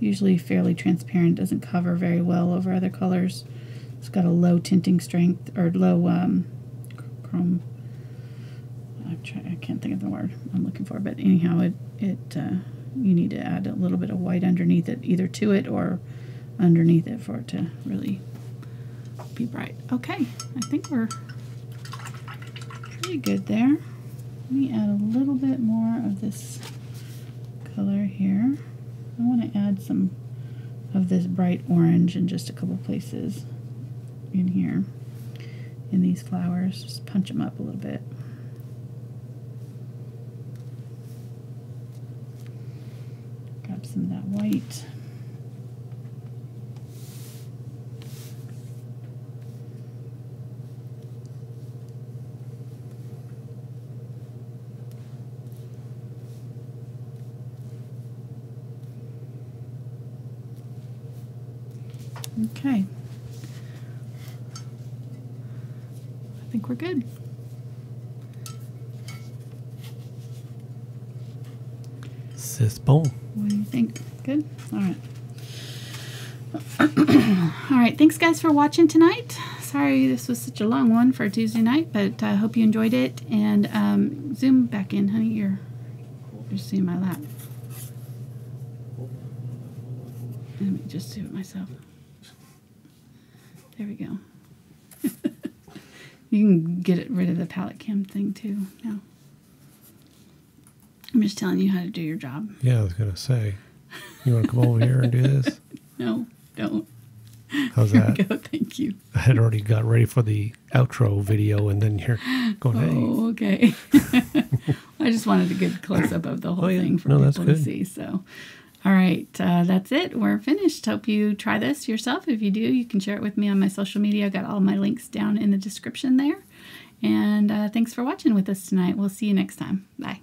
usually fairly transparent, doesn't cover very well over other colors. It's got a low tinting strength, or low chrome. I can't think of the word I'm looking for, but anyhow, you need to add a little bit of white underneath it, either to it or underneath it for it to really be bright. Okay, I think we're pretty good there. Let me add a little bit more of this color here. I want to add some of this bright orange in just a couple places in here in these flowers. Just punch them up a little bit. Grab some of that white. Okay. I think we're good. C'est bon. What do you think? Good? All right. All right. Thanks, guys, for watching tonight. Sorry this was such a long one for a Tuesday night, but I hope you enjoyed it. And zoom back in, honey. You're seeing my lap. Let me just do it myself. There we go. You can get rid of the palette cam thing too now. I'm just telling you how to do your job. Yeah, I was going to say. You want to come over here and do this? No, don't. How's Here that? we go. Thank you. I had already got ready for the outro video, and then you're going, hey. Oh, okay. I just wanted a good close-up of the whole thing for people to see. So, all right, that's it. We're finished. Hope you try this yourself. If you do, you can share it with me on my social media. I've got all my links down in the description there. And thanks for watching with us tonight. We'll see you next time. Bye.